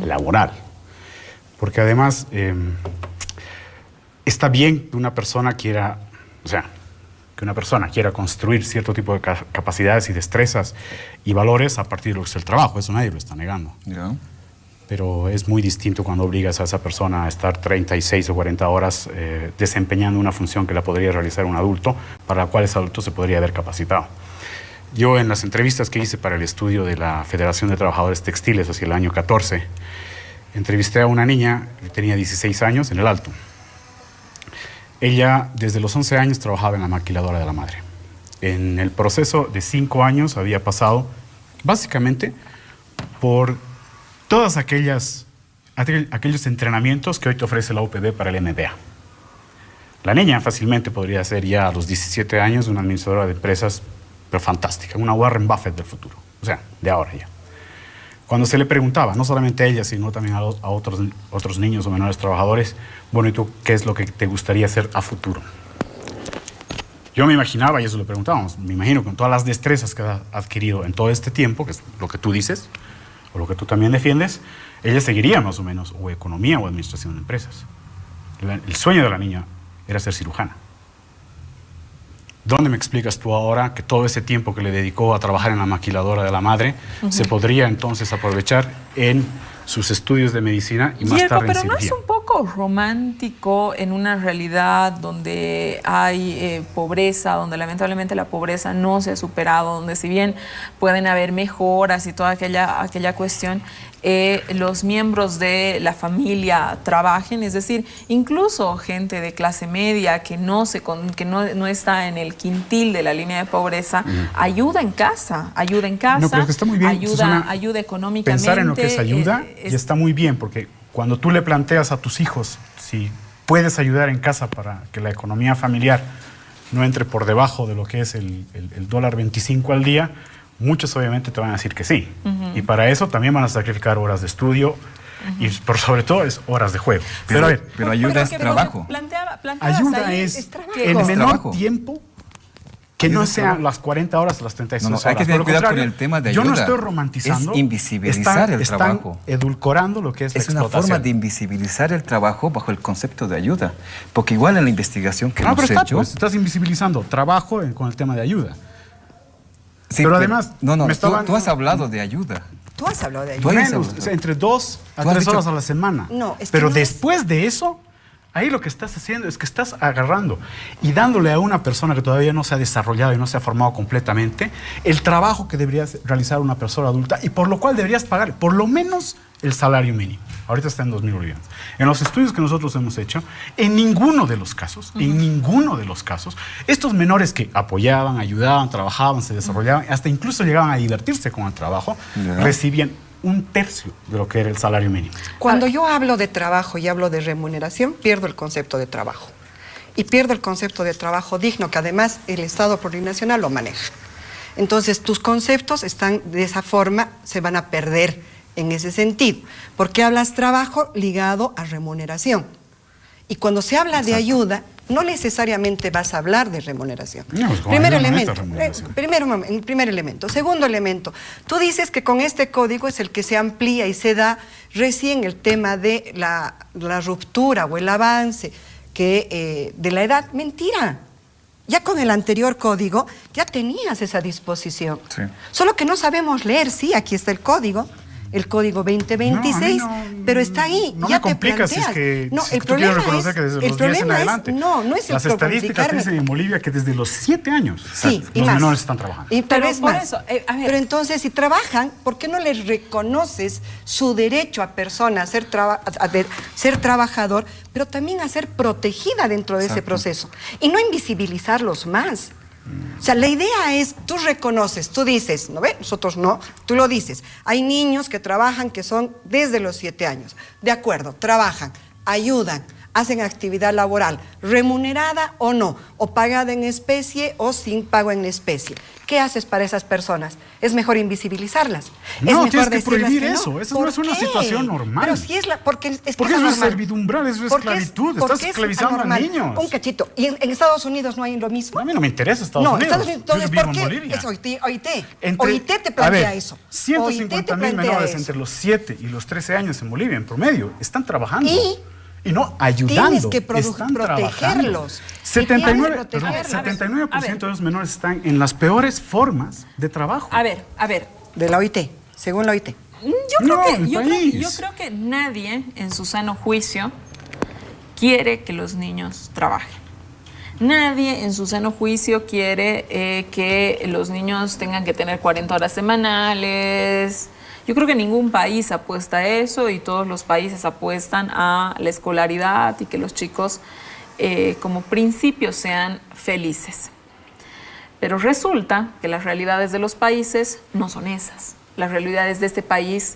laboral. Porque además... está bien que una persona quiera, o sea, que una persona quiera construir cierto tipo de capacidades y destrezas y valores a partir de lo que es el trabajo. Eso nadie lo está negando. Ya. Pero es muy distinto cuando obligas a esa persona a estar 36 o 40 horas desempeñando una función que la podría realizar un adulto, para la cual ese adulto se podría haber capacitado. Yo en las entrevistas que hice para el estudio de la Federación de Trabajadores Textiles hacia el año 14, entrevisté a una niña que tenía 16 años en el Alto. Ella desde los 11 años trabajaba en la maquiladora de la madre. En el proceso de 5 años había pasado básicamente por todos aquellos entrenamientos que hoy te ofrece la UPB para el MBA. La niña fácilmente podría ser ya a los 17 años una administradora de empresas, pero fantástica, una Warren Buffett del futuro, o sea, de ahora ya. Cuando se le preguntaba, no solamente a ella, sino también a otros niños o menores trabajadores, bueno, ¿y tú qué es lo que te gustaría hacer a futuro? Yo me imaginaba, y eso le preguntábamos, me imagino con todas las destrezas que ha adquirido en todo este tiempo, que es lo que tú dices, o lo que tú también defiendes, ella seguiría más o menos, o economía o administración de empresas. El sueño de la niña era ser cirujana. ¿Dónde me explicas tú ahora que todo ese tiempo que le dedicó a trabajar en la maquiladora de la madre se podría entonces aprovechar en sus estudios de medicina y más Diego, tarde en pero cirugía? ¿no es un poco romántico en una realidad donde hay pobreza, donde lamentablemente la pobreza no se ha superado, donde si bien pueden haber mejoras y toda aquella cuestión, los miembros de la familia trabajen? Es decir, incluso gente de clase media que no está en el quintil de la línea de pobreza, ayuda en casa, No, pero es que está muy bien, ayuda económicamente. Pensar en lo que es ayuda y está muy bien, porque cuando tú le planteas a tus hijos si puedes ayudar en casa para que la economía familiar no entre por debajo de lo que es el $1.25 al día, muchos obviamente te van a decir que sí. Y para eso también van a sacrificar horas de estudio y por sobre todo es horas de juego. Pero, a ver, pero ayuda es trabajo. ayuda es trabajo. el Es menor trabajo. tiempo que no sean las 40 horas o las 36 horas. Hay que tener Por lo cuidado con contrario, el tema de yo ayuda. no estoy romantizando. Es invisibilizar el trabajo. Están edulcorando lo que es la Es una explotación. forma de invisibilizar el trabajo bajo el concepto de ayuda. Porque igual en la investigación que hemos pero hecho... estás invisibilizando trabajo con el tema de ayuda. Sí, pero además, tú has hablado de ayuda. Tú has hablado de Tú ayuda. has Menos, hablado. o sea, entre 2 a Tú has 3 dicho- horas a la semana. No, es que pero no es- después de eso, ahí lo que estás haciendo es que estás agarrando y dándole a una persona que todavía no se ha desarrollado y no se ha formado completamente el trabajo que debería realizar una persona adulta y por lo cual deberías pagar por lo menos el salario mínimo. Ahorita está en 2.000 bolivianos. En los estudios que nosotros hemos hecho, en ninguno de los casos, estos menores que apoyaban, ayudaban, trabajaban, se desarrollaban, hasta incluso llegaban a divertirse con el trabajo, recibían 1/3 de lo que era el salario mínimo. Cuando yo hablo de trabajo y hablo de remuneración, pierdo el concepto de trabajo. Y pierdo el concepto de trabajo digno, que además el Estado plurinacional lo maneja. Entonces, tus conceptos están de esa forma, se van a perder en ese sentido. Porque hablas trabajo ligado a remuneración. Y cuando se habla de ayuda, no necesariamente vas a hablar de remuneración. No, pues, con Primer ayuda no elemento. está remuneración. Primer elemento. Segundo elemento. Tú dices que con este código es el que se amplía y se da recién el tema de la ruptura o el avance de la edad. Mentira. Ya con el anterior código ya tenías esa disposición. Sí. Solo que no sabemos leer. Sí, aquí está el código 2026, No, a mí no, pero está ahí. No ya me complicas te si es planteas. que No, si el tú problema quieres reconocer es, que desde el los 10 en problema adelante. no es el Las estadísticas te dicen en Bolivia que desde los 7 años Sí, y los más. menores están trabajando. Y tal Pero vez por más. eso, a ver. Pero entonces, si trabajan, ¿por qué no les reconoces su derecho a persona a ser trabajador, pero también a ser protegida dentro de ese proceso? Y no invisibilizarlos más. O sea, la idea es, tú reconoces, tú dices, ¿no ve? Nosotros no, tú lo dices. Hay niños que trabajan que son desde los 7 años. De acuerdo, trabajan, ayudan, hacen actividad laboral, remunerada o no, o pagada en especie o sin pago en especie. ¿Qué haces para esas personas? Es mejor invisibilizarlas. No, es mejor tienes que decirles prohibir no. eso. Eso ¿Por no es una qué? situación normal. Pero si es la... Porque es Porque es eso es anormal. servidumbral, eso es Porque esclavitud. porque Estás es esclavizando a anormal. niños. Un cachito. ¿Y en Estados Unidos no hay lo mismo? A mí no me interesa Estados No, Unidos. Estados Unidos. Entonces, Yo vivo ¿por en qué? Bolivia. Es OIT. Entre- OIT te a plantea ver, eso. 150.000 menores entre los 7 y los 13 años en Bolivia, en promedio, están trabajando. y no ayudando. Tienes que están protegerlos. trabajando. Tienes que protegerlos. 79% de los menores están en las peores formas de trabajo. A ver. De la OIT, según la OIT. Yo creo que nadie en su sano juicio quiere que los niños trabajen. Nadie en su sano juicio quiere que los niños tengan que tener 40 horas semanales. Yo creo que ningún país apuesta a eso y todos los países apuestan a la escolaridad y que los chicos como principio sean felices. Pero resulta que las realidades de los países no son esas. Las realidades de este país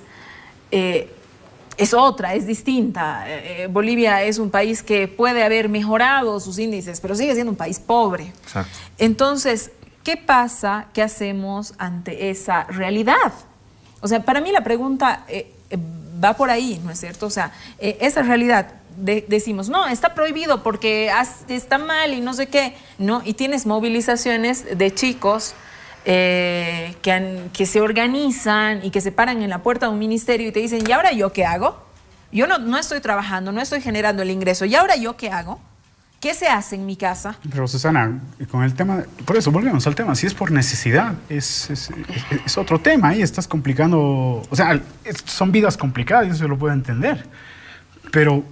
es otra, es distinta. Bolivia es un país que puede haber mejorado sus índices, pero sigue siendo un país pobre. Exacto. Entonces, ¿qué pasa? ¿Qué hacemos ante esa realidad? O sea, para mí la pregunta va por ahí, ¿no es cierto? O sea, esa realidad, decimos, no, está prohibido porque está mal y no sé qué, ¿no? Y tienes movilizaciones de chicos que se organizan y que se paran en la puerta de un ministerio y te dicen, ¿y ahora yo qué hago? Yo no estoy trabajando, no estoy generando el ingreso, ¿y ahora yo qué hago? ¿Qué se hace en mi casa? Pero Susana, con el tema, por eso volvemos al tema, si es por necesidad, es otro tema, ahí estás complicando, o sea, son vidas complicadas, y eso se lo puedo entender, pero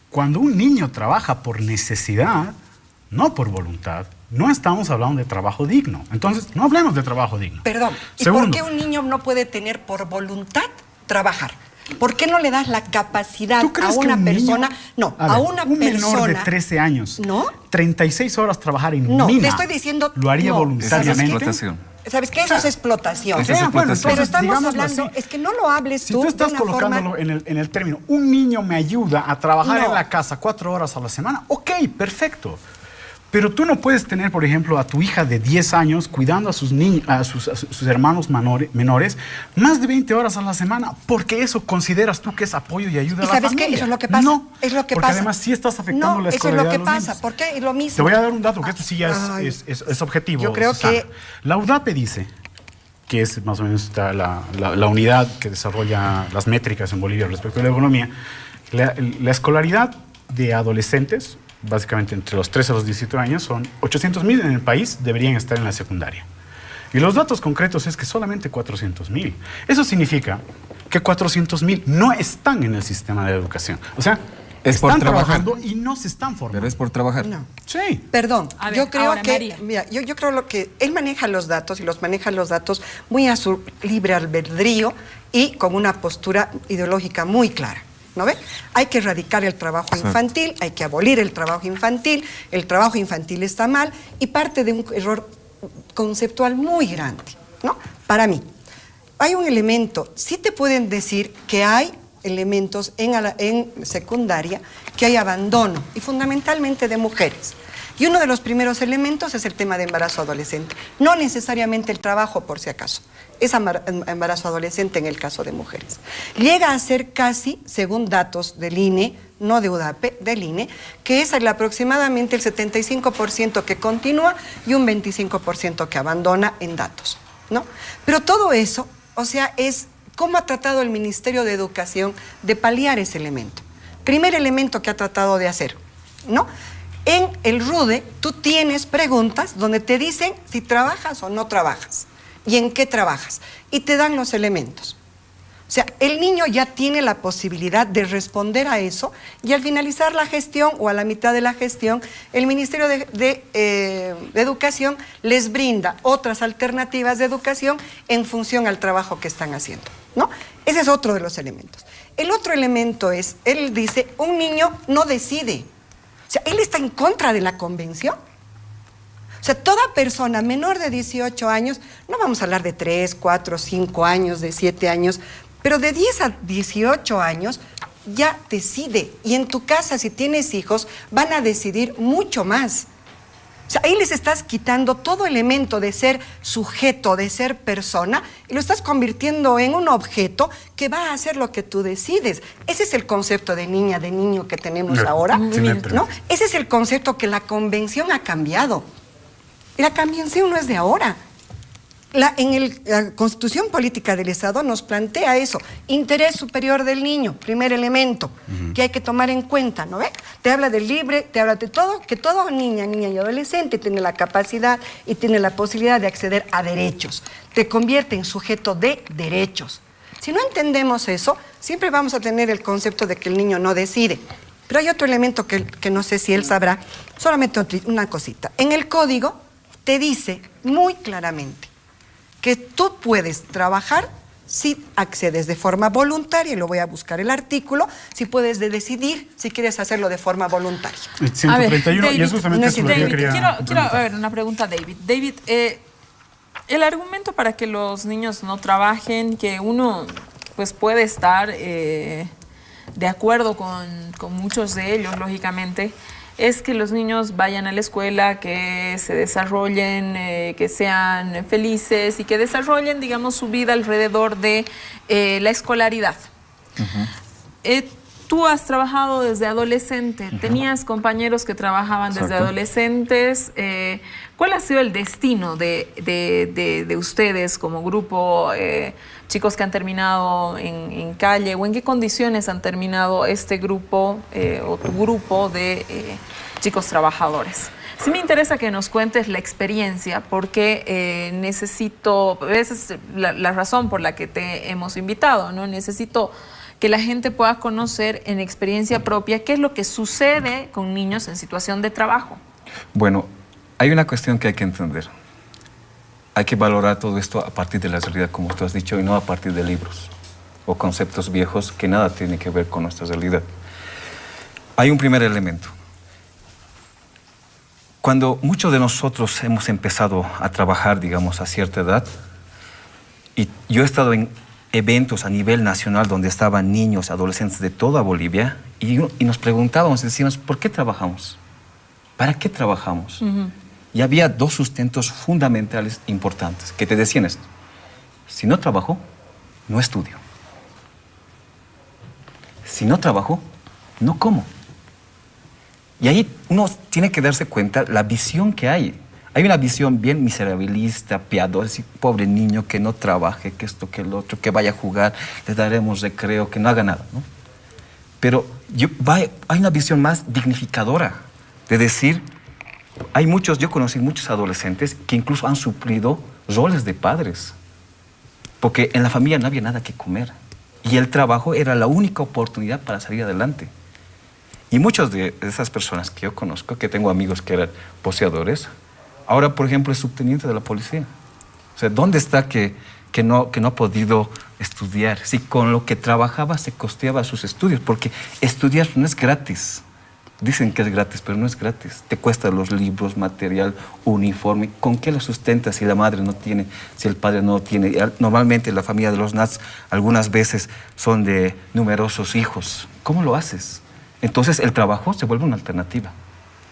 cuando un niño trabaja por necesidad, no por voluntad, no estamos hablando de trabajo digno. Entonces, no hablemos de trabajo digno. Perdón, ¿y Segundo, por qué un niño no puede tener por voluntad trabajar? ¿Por qué no le das la capacidad ¿tú crees a una que un persona? Niño, un menor de 13 años, ¿no? 36 horas trabajar en No, mina, te estoy diciendo, ¿lo haría no. voluntariamente? Esa es explotación. ¿Sabes qué? Eso es explotación. Esa es explotación. Pero estamos digámoslo hablando, así. es que no lo hables Si tú tú estás de una colocándolo forma... en el término, un niño me ayuda a trabajar No. en la casa 4 horas a la semana, ok, perfecto. Pero tú no puedes tener, por ejemplo, a tu hija de 10 años cuidando a sus hermanos menores más de 20 horas a la semana, porque eso consideras tú que es apoyo y ayuda a la sabes familia. qué? Eso es lo que pasa. No, Es lo que porque pasa. además sí estás afectando No, la eso es escolaridad lo que de los pasa. niños. ¿Por qué? Es lo mismo. Te voy a dar un dato, que esto sí ya Ay. es objetivo. Yo creo Susana. que... La UDAPE dice, que es más o menos la unidad que desarrolla las métricas en Bolivia respecto a la economía, la escolaridad de adolescentes, básicamente entre los 13 a los 17 años, son 800,000 en el país, deberían estar en la secundaria. Y los datos concretos es que solamente 400,000. Eso significa que 400,000 no están en el sistema de educación. O sea, Es por están trabajar. trabajando y no se están formando. Pero es por trabajar. No. Sí. Perdón, A ver, yo creo ahora, que, María. mira, yo creo lo que él maneja los datos y los maneja los datos muy a su libre albedrío y con una postura ideológica muy clara. ¿No ve? Hay que erradicar el trabajo infantil, hay que abolir el trabajo infantil está mal y parte de un error conceptual muy grande, ¿no? Para mí, hay un elemento, sí te pueden decir que hay elementos en secundaria, que hay abandono, y fundamentalmente de mujeres. Y uno de los primeros elementos es el tema de embarazo adolescente. No necesariamente el trabajo, por si acaso. Es embarazo adolescente en el caso de mujeres. Llega a ser casi, según datos del INE, no de UDAPE, del INE, que es aproximadamente el 75% que continúa y un 25% que abandona en datos, ¿no? Pero todo eso, o sea, es cómo ha tratado el Ministerio de Educación de paliar ese elemento. Primer elemento que ha tratado de hacer, ¿no? En el RUDE tú tienes preguntas donde te dicen si trabajas o no trabajas y en qué trabajas y te dan los elementos. O sea, el niño ya tiene la posibilidad de responder a eso y al finalizar la gestión o a la mitad de la gestión, el Ministerio de Educación les brinda otras alternativas de educación en función al trabajo que están haciendo, ¿no? Ese es otro de los elementos. El otro elemento es, él dice, un niño no decide. O sea, él está en contra de la convención. O sea, toda persona menor de 18 años, no vamos a hablar de 3, 4, 5 años, de 7 años, pero de 10 a 18 años ya decide. Y en tu casa, si tienes hijos, van a decidir mucho más. O sea, ahí les estás quitando todo elemento de ser sujeto, de ser persona, y lo estás convirtiendo en un objeto que va a hacer lo que tú decides. Ese es el concepto de niña, de niño que tenemos ahora, ¿no? Ese es el concepto que la convención ha cambiado. Y la convención no es de ahora. La Constitución Política del Estado nos plantea eso, interés superior del niño, primer elemento, que hay que tomar en cuenta, ¿no ve? Te habla del libre, te habla de todo, que todo niña y adolescente tiene la capacidad y tiene la posibilidad de acceder a derechos, te convierte en sujeto de derechos. Si no entendemos eso, siempre vamos a tener el concepto de que el niño no decide. Pero hay otro elemento que no sé si él sabrá, solamente una cosita. En el código te dice muy claramente que tú puedes trabajar si accedes de forma voluntaria, y lo voy a buscar el artículo, si puedes decidir si quieres hacerlo de forma voluntaria. El 131, David, y es justamente eso lo que yo quería quiero a ver, una pregunta, David. David, el argumento para que los niños no trabajen, que uno pues puede estar de acuerdo con muchos de ellos, lógicamente, es que los niños vayan a la escuela, que se desarrollen, que sean felices y que desarrollen, digamos, su vida alrededor de la escolaridad. Tú has trabajado desde adolescente, tenías compañeros que trabajaban desde adolescentes. ¿Cuál ha sido el destino de ustedes como grupo, chicos que han terminado en calle, o en qué condiciones han terminado este grupo o tu grupo de chicos trabajadores? Sí me interesa que nos cuentes la experiencia, porque necesito, esa es la razón por la que te hemos invitado, ¿no? Necesito que la gente pueda conocer en experiencia propia qué es lo que sucede con niños en situación de trabajo. Bueno, hay una cuestión que hay que entender. Hay que valorar todo esto a partir de la realidad, como tú has dicho, y no a partir de libros o conceptos viejos que nada tienen que ver con nuestra realidad. Hay un primer elemento. Cuando muchos de nosotros hemos empezado a trabajar, digamos, a cierta edad, y yo he estado en eventos a nivel nacional donde estaban niños, adolescentes de toda Bolivia, y nos preguntábamos, decíamos, ¿por qué trabajamos? ¿Para qué trabajamos? Y había dos sustentos fundamentales importantes que te decían esto. Si no trabajo, no estudio. Si no trabajo, no como. Y ahí uno tiene que darse cuenta la visión que hay. Hay una visión bien miserabilista, piadosa, pobre niño que no trabaje, que esto, que el otro, que vaya a jugar, le daremos recreo, que no haga nada, ¿no? Pero hay una visión más dignificadora de decir, yo conocí muchos adolescentes que incluso han suplido roles de padres, porque en la familia no había nada que comer y el trabajo era la única oportunidad para salir adelante. Y muchas de esas personas que yo conozco, que tengo amigos que eran poseadores, ahora, por ejemplo, es subteniente de la policía. O sea, ¿dónde está que no ha podido estudiar? Si con lo que trabajaba se costeaba sus estudios, porque estudiar no es gratis. Dicen que es gratis, pero no es gratis. Te cuesta los libros, material, uniforme. ¿Con qué lo sustentas si la madre no tiene, si el padre no tiene? Normalmente la familia de los Nats algunas veces son de numerosos hijos. ¿Cómo lo haces? Entonces el trabajo se vuelve una alternativa.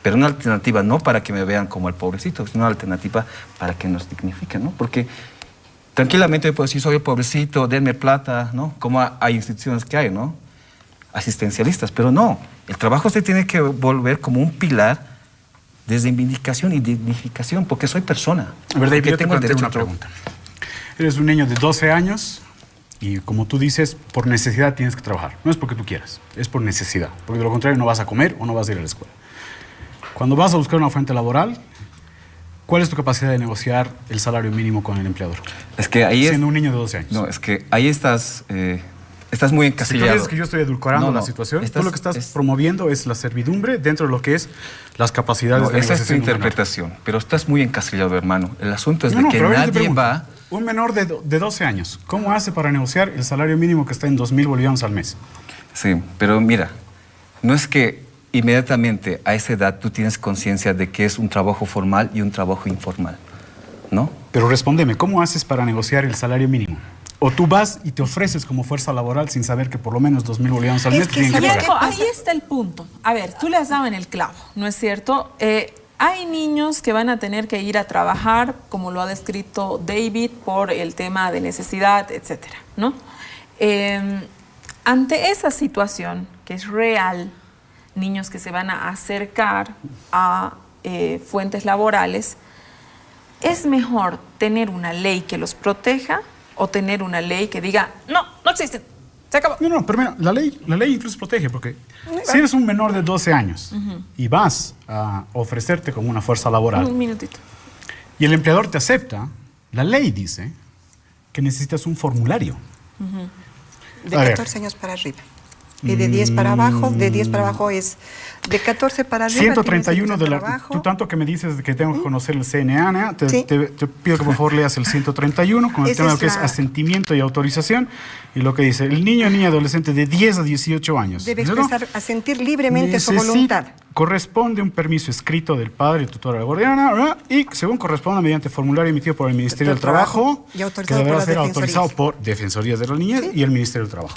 Pero una alternativa no para que me vean como el pobrecito, sino una alternativa para que nos dignifiquen, ¿no? Porque tranquilamente yo puedo decir, soy el pobrecito, denme plata, ¿no? Como hay instituciones que hay, ¿no? Asistencialistas, pero no. El trabajo se tiene que volver como un pilar de reivindicación y dignificación, porque soy persona. A ver, David, yo te tengo el planteo derecho una pregunta. Eres un niño de 12 años y, como tú dices, por necesidad tienes que trabajar. No es porque tú quieras, es por necesidad. Porque de lo contrario no vas a comer o no vas a ir a la escuela. Cuando vas a buscar una fuente laboral, ¿cuál es tu capacidad de negociar el salario mínimo con el empleador? Es que ahí siendo un niño de 12 años. No, es que ahí estás muy encasillado. Si tú dices que yo estoy edulcorando la situación, tú lo que estás promoviendo es la servidumbre dentro de lo que es las capacidades de negociación. Esa es tu interpretación, pero estás muy encasillado, hermano. El asunto es de que nadie va... Un menor de 12 años, ¿cómo hace para negociar el salario mínimo que está en 2.000 bolivianos al mes? Sí, pero mira, no es que inmediatamente a esa edad tú tienes conciencia de que es un trabajo formal y un trabajo informal, ¿no? Pero respóndeme, ¿cómo haces para negociar el salario mínimo? O tú vas y te ofreces como fuerza laboral sin saber que por lo menos 2.000 bolivianos al mes te tienen que pagar. Ahí está el punto. A ver, tú le has dado en el clavo, ¿no es cierto? Hay niños que van a tener que ir a trabajar, como lo ha descrito David, por el tema de necesidad, etcétera, ¿no? Ante esa situación, que es real, niños que se van a acercar a fuentes laborales, ¿Es mejor tener una ley que los proteja o tener una ley que diga, no, no existen, se acabó? No, pero mira, la ley incluso protege, porque si eres un menor de 12 años y vas a ofrecerte como una fuerza laboral Un minutito. y el empleador te acepta, la ley dice que necesitas un formulario. De A ver. 14 años para arriba. Y de 10 para abajo, de 10 para abajo es de 14 para arriba. 131 de tienes la... trabajo. Tú tanto que me dices que tengo que conocer el CNA, Sí. te pido que por favor leas el 131 con el Esa tema de es lo que es la- asentimiento y autorización, y lo que dice, el niño o niña adolescente de 10 a 18 años. Debe ¿cierto? expresar, a sentir libremente su Necesita- voluntad. Corresponde un permiso escrito del padre, tutor o guardiana, ¿verdad? Y según corresponda mediante formulario emitido por el Ministerio del Trabajo, Y que autorizado deberá por las ser defensorías. autorizado por Defensorías de la Niñez Sí. y el Ministerio del Trabajo.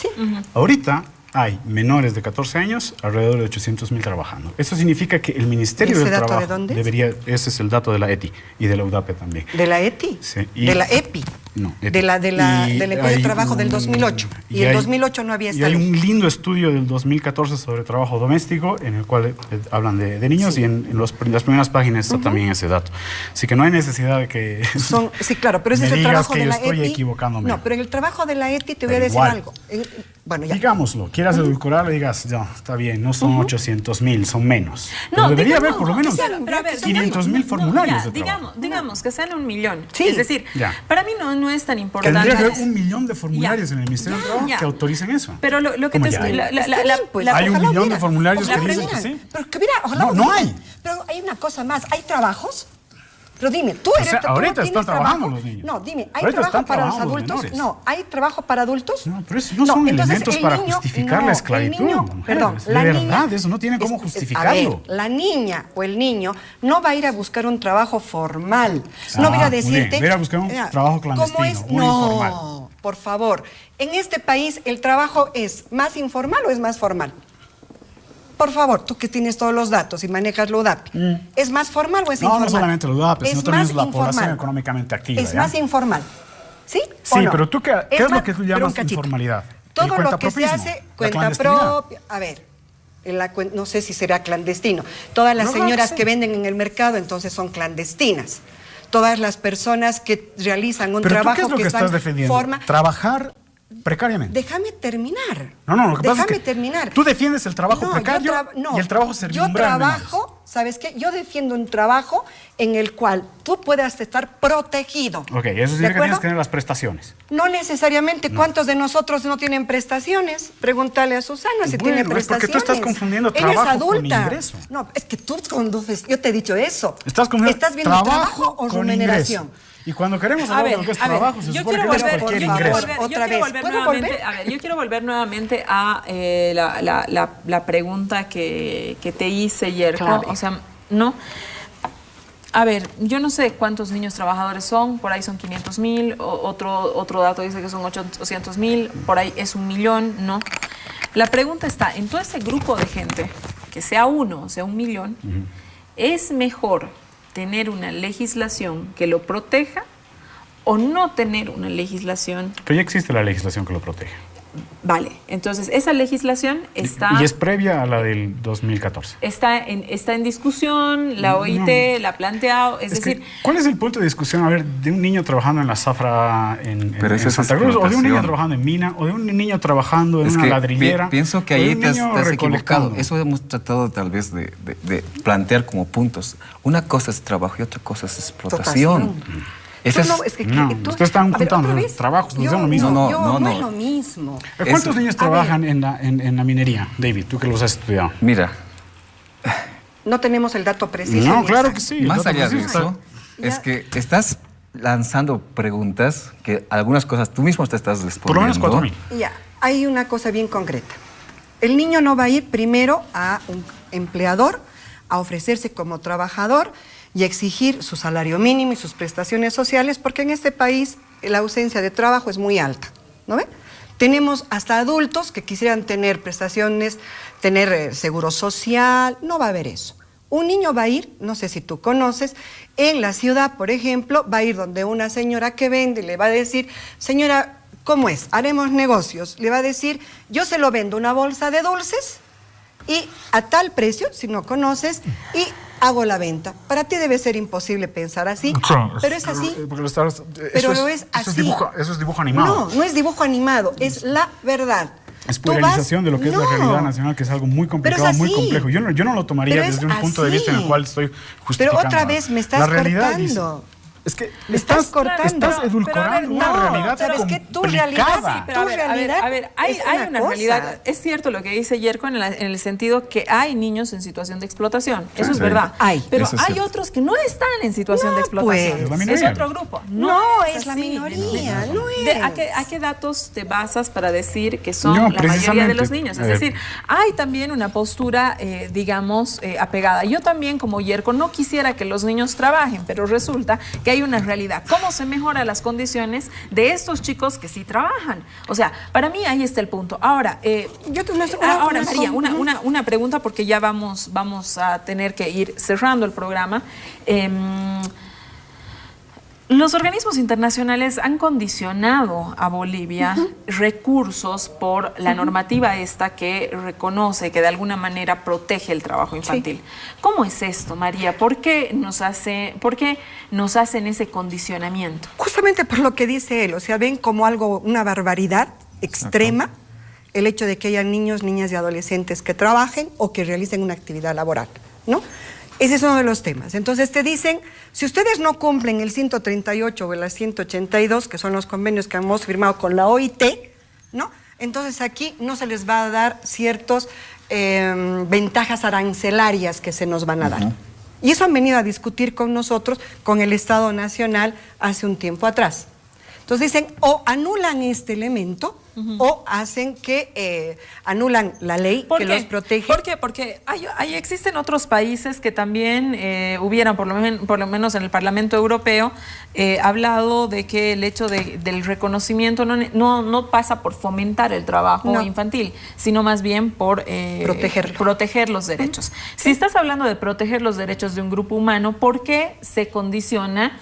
Ahorita hay menores de 14 años, alrededor de 800,000 trabajando. Eso significa que el Ministerio ¿Ese del dato Trabajo de dónde es? debería, ese es el dato de la ETI y de la UDAPE también. ¿De la ETI? Sí, y- ¿De la EPI? No, ETI. De la Y del Encuentro de hay Trabajo del un- 2008. Y en hay- 2008 no había Y esta hay ley. un lindo estudio del 2014 sobre trabajo doméstico en el cual hablan de niños y en las primeras páginas está también ese dato. Así que no hay necesidad de que Sí, claro, pero ese me es el digas trabajo que de yo la estoy ETI. equivocándome. No, pero en el trabajo de la ETI te voy a Pero decir igual. algo. Bueno, ya. Digámoslo, quieras edulcorarlo, digas, ya, está bien, no son 800,000, son menos. Pero No, debería digamos, haber por lo menos pero a ver, 500,000 formularios ya, de trabajo. digamos que sean 1,000,000. Sí. Es decir, Ya. para mí no es tan importante. Tendría que haber 1,000,000 de formularios Ya. en el Ministerio del Trabajo Ya. que autoricen eso. Pero lo que ¿Cómo te ya hay? la- Está bien, pues, Hay 1,000,000 de hubiera. formularios que Ojalá dicen que hubiera. sí. Pero que hubiera, ojalá No, no hubiera. hay. Pero hay una cosa más, ¿hay trabajos? Pero dime, tú eres... sea, tú ahorita tienes están trabajando trabajo. los niños. No, dime, ¿hay Ahorita trabajo están para los trabajando los adultos? menores. No, ¿hay trabajo para adultos? No, pero eso no son entonces elementos el para niño- justificar no, la el esclavitud. niño- mujeres. perdón, de la verdad, niña- eso no tiene cómo a ver, justificarlo. la niña o el niño no va a ir a buscar un trabajo formal. No va a ir a muy bien. decirte... Va a ir a buscar un mira, trabajo ¿cómo clandestino, es? uno No, informal. por favor. En este país, ¿el trabajo es más informal o es más formal? Por favor, tú que tienes todos los datos y manejas la UDAP, ¿es más formal o es No, no informal? solamente la UDAP, sino Es también más es la población informal. económicamente activa, Es ¿ya? más informal. ¿Sí? Sí, ¿O no? pero tú, ¿qué es lo que tú pero un llamas cachito. informalidad? Todo El lo que se cuentapropismo, hace, la cuenta clandestinidad. propia. A ver, no sé si será clandestino. Todas las No, señoras sí. que venden en el mercado entonces son clandestinas. Todas las personas que realizan un Pero tú, trabajo ¿qué es lo que están estás defendiendo? forma. Trabajar precariamente. Déjame terminar. No, lo que pasa es Déjame que terminar. tú defiendes el trabajo No, precario no, y el trabajo yo servidumbral. trabajo, ¿sabes qué? Yo defiendo un trabajo en el cual tú puedas estar protegido. Ok, eso ¿De significa que acuerdo? tienes que tener las prestaciones. No necesariamente. ¿Cuántos de nosotros no tienen prestaciones? Pregúntale a Susana si tiene Bueno, es porque prestaciones. tú estás confundiendo Ella trabajo es adulta. con ingreso. No, es que tú conduces. Yo te he dicho eso. Estás confundiendo ¿Estás viendo trabajo o con remuneración? ingreso. Y cuando queremos A hablar ver, de lo que es a ver, trabajo, se yo supone quiero que es volver, cualquier yo quiero ingreso. volver, Otra yo quiero vez, volver ¿puedo nuevamente, volver? a ver, yo quiero volver nuevamente a la pregunta que te hice, Yerko. Clave. O sea, no. A ver, yo no sé cuántos niños trabajadores son, por ahí son 500,000, otro dato dice que son 800,000, por ahí es 1,000,000, ¿no? La pregunta está, en todo ese grupo de gente, que sea 1, sea 1,000,000, ¿es mejor tener una legislación que lo proteja o no tener una legislación? Pero ya existe la legislación que lo protege. Vale, entonces esa legislación está... Y es previa a la del 2014. Está en discusión, la OIT la ha planteado, es decir... que, ¿cuál es el punto de discusión, a ver, de un niño trabajando en la zafra Pero eso es Santa Cruz, o de un niño explotación. trabajando en mina, o de un niño trabajando en Es una que ladrillera? pienso que o de ahí un te has niño equivocado. recolectando? Eso hemos tratado tal vez de plantear como puntos. Una cosa es trabajo y otra cosa es explotación. Esa Tú es- no, es que No, tú- ustedes están a ver, juntando otra vez. trabajos, no Yo- son lo mismo. No No, es lo mismo. ¿Cuántos eso- niños trabajan en la minería, David? Tú que los has estudiado. Mira, No tenemos el dato preciso. No, ni claro exacto. que sí. más el dato allá de preciso eso, Ya. es que estás lanzando preguntas que algunas cosas tú mismo te estás respondiendo. Por lo menos 4,000. Ya, hay una cosa bien concreta. El niño no va a ir primero a un empleador a ofrecerse como trabajador y exigir su salario mínimo y sus prestaciones sociales, porque en este país la ausencia de trabajo es muy alta, ¿no ve? Tenemos hasta adultos que quisieran tener prestaciones, tener seguro social, no va a haber eso. Un niño va a ir, no sé si tú conoces, en la ciudad, por ejemplo, va a ir donde una señora que vende y le va a decir, señora, ¿cómo es? Haremos negocios. Le va a decir, yo se lo vendo una bolsa de dulces y a tal precio, si no conoces, y hago la venta. Para ti debe ser imposible pensar así, pero es así. Pero es así. Eso es dibujo animado. No, no es dibujo animado, es la verdad. Es puerilización de lo que es la realidad nacional, que es algo muy complicado, muy complejo. Yo no lo tomaría desde un punto de vista en el cual estoy justificando. Pero otra vez me estás cortando. Es que me estás cortando. Estás edulcorando una realidad ¿sabes qué? Tu realidad, pero a ver, hay una realidad. Es cierto lo que dice Yerko en el sentido que hay niños en situación de explotación. Eso es verdad. Pero hay otros que no están en situación de explotación. Pues, es otro grupo. No, es la minoría. No es. ¿A qué datos te basas para decir que son la mayoría de los niños? Es decir, hay también una postura, digamos, apegada. Yo también, como Yerko, no quisiera que los niños trabajen, pero resulta que hay una realidad. ¿Cómo se mejoran las condiciones de estos chicos que sí trabajan? O sea, para mí ahí está el punto. Ahora, María, una pregunta porque ya vamos a tener que ir cerrando el programa. Los organismos internacionales han condicionado a Bolivia recursos por la normativa esta que reconoce, que de alguna manera protege el trabajo infantil. Sí. ¿Cómo es esto, María? ¿Por qué nos hacen ese condicionamiento? Justamente por lo que dice él, o sea, ven como algo, una barbaridad extrema, el hecho de que haya niños, niñas y adolescentes que trabajen o que realicen una actividad laboral, ¿no? Ese es uno de los temas. Entonces te dicen, si ustedes no cumplen el 138 o el 182, que son los convenios que hemos firmado con la OIT, ¿no? Entonces aquí no se les va a dar ciertas ventajas arancelarias que se nos van a dar. Y eso han venido a discutir con nosotros, con el Estado Nacional, hace un tiempo atrás. Entonces dicen, o anulan este elemento, o hacen que anulan la ley que los protege. ¿Por qué? Porque existen otros países que también hubieran, por lo menos en el Parlamento Europeo, hablado de que el hecho del reconocimiento no pasa por fomentar el trabajo infantil, sino más bien por proteger los derechos. Si estás hablando de proteger los derechos de un grupo humano, ¿por qué se condiciona?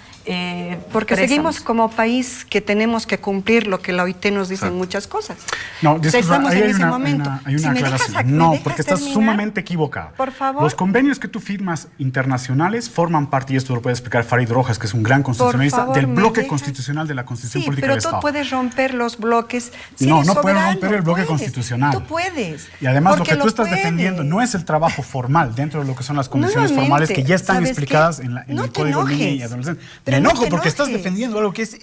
Porque seguimos como país que tenemos que cumplir lo que la OIT nos dice en muchas cosas. No, disculpa, ahí hay una aclaración. No, porque estás sumamente equivocada. Por favor. Los convenios que tú firmas internacionales forman parte, y esto lo puede explicar Farid Rojas, que es un gran constitucionalista, del bloque constitucional de la Constitución Política del Estado. Pero tú puedes romper los bloques. No puedes romper el bloque constitucional. Tú puedes. Y además lo que tú estás defendiendo no es el trabajo formal dentro de lo que son las condiciones formales que ya están explicadas en el Código de Niña y Adolescente. Me enojo porque estás defendiendo algo que es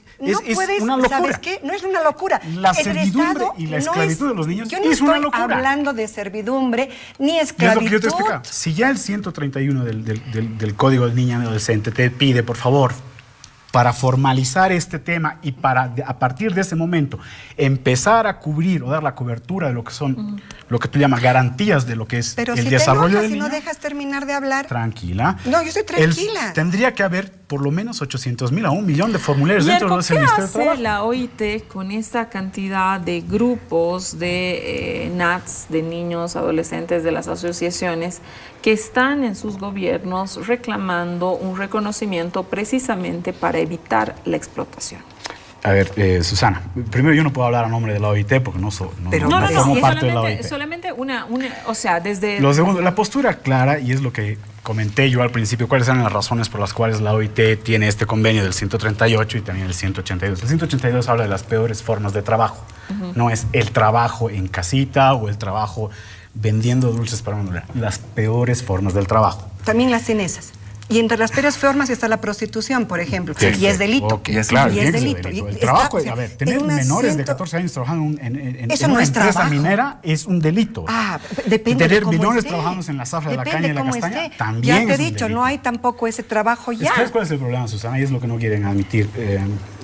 una locura. ¿Sabes qué? No es una locura. La servidumbre y la esclavitud de los niños es una locura. Yo no estoy hablando de servidumbre ni esclavitud. Es lo que yo te explico. Si ya el 131 del Código del Niño y Adolescente te pide, por favor, para formalizar este tema y para, a partir de ese momento, empezar a cubrir o dar la cobertura de lo que son, lo que tú llamas garantías de lo que es el desarrollo del niño. Pero si no dejas terminar de hablar. Tranquila. No, yo estoy tranquila. Tendría que haber por lo menos 800,000 a 1 millón de formularios dentro de ese Ministerio de Trabajo. ¿Qué hace la OIT con esta cantidad de grupos de NATS, de niños, adolescentes, de las asociaciones, que están en sus gobiernos reclamando un reconocimiento precisamente para evitar la explotación? A ver, Susana, primero yo no puedo hablar a nombre de la OIT porque no formo parte de la OIT. Solamente o sea, desde... Lo segundo, la postura clara, y es lo que comenté yo al principio, cuáles eran las razones por las cuales la OIT tiene este convenio del 138 y también el 182. El 182 habla de las peores formas de trabajo. No es el trabajo en casita o el trabajo vendiendo dulces para una mujer. Las peores formas del trabajo. También las cenizas. Y entre las peores formas está la prostitución, por ejemplo. Y es delito. Claro, y es delito. El trabajo, a ver, tener menores de 14 años trabajando en una empresa minera es un delito. Depende de cómo menores esté. trabajando en la zafra de la caña y la castaña también ya te he es un dicho, delito. no hay tampoco ese trabajo ya. ¿Sabes cuál es el problema, Susana? Y es lo que no quieren admitir.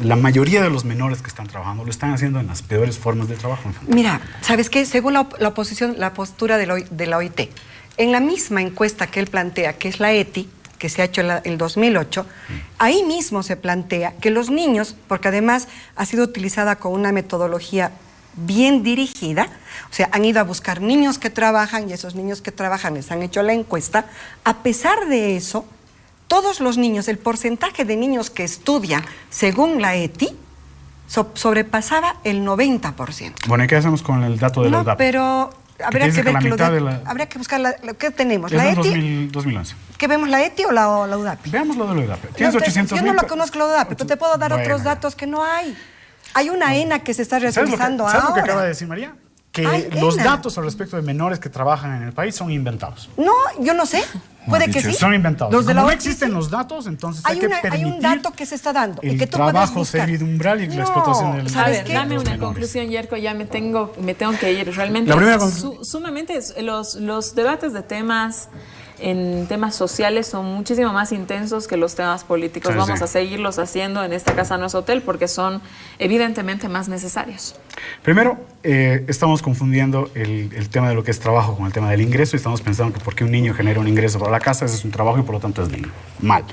La mayoría de los menores que están trabajando lo están haciendo en las peores formas de trabajo. Mira, ¿sabes qué? Según la postura de la OIT, en la misma encuesta que él plantea, que es la ETI, que se ha hecho en el 2008, ahí mismo se plantea que los niños, porque además ha sido utilizada con una metodología bien dirigida, o sea, han ido a buscar niños que trabajan y esos niños que trabajan les han hecho la encuesta, a pesar de eso, todos los niños, el porcentaje de niños que estudian según la ETI, sobrepasaba el 90%. Bueno, ¿y qué hacemos con el dato de la UDAP? Pero habría dice que ver que la que mitad de la... habría que buscar lo que tenemos. Es ¿La del ETI? 2011. ¿Qué vemos, la ETI o la UDAPI? Veamos lo de la UDAP. No, Tienes 800 yo no lo conozco la UDAPI, pero te puedo dar Bueno, otros ya. datos que no hay. Hay una ENA que se está realizando ¿Sabes lo que ahora. acaba de decir María? Que Ay, los ENA. datos al respecto de menores que trabajan en el país son inventados. No, yo no sé. Puede que sí. Son inventados. Los de la Como no OIT, existen sí. los datos, entonces hay Hay, que hay permitir un dato que se está dando. y el que tú puedes trabajo buscar. servidumbral y la explotación del A ¿sabes ver, qué? dame los una menores. conclusión, Yerko, ya me tengo que ir. Realmente La primera conclusión. sumamente los debates de temas en temas sociales son muchísimo más intensos que los temas políticos. Sí, Vamos sí. a seguirlos haciendo en esta casa, no es hotel, porque son evidentemente más necesarios. Primero, estamos confundiendo el tema de lo que es trabajo con el tema del ingreso y estamos pensando que porque un niño genera un ingreso para la casa, ese es un trabajo y por lo tanto es digno. Mal.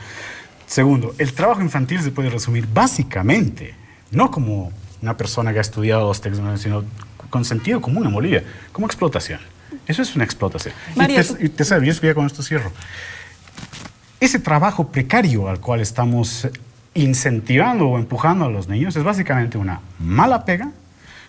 Segundo, el trabajo infantil se puede resumir básicamente, no como una persona que ha estudiado los textos, sino con sentido común en Bolivia, como explotación. Eso es una explotación. María, Y te sabes, yo ya con esto cierro. Ese trabajo precario al cual estamos incentivando o empujando a los niños es básicamente una mala pega,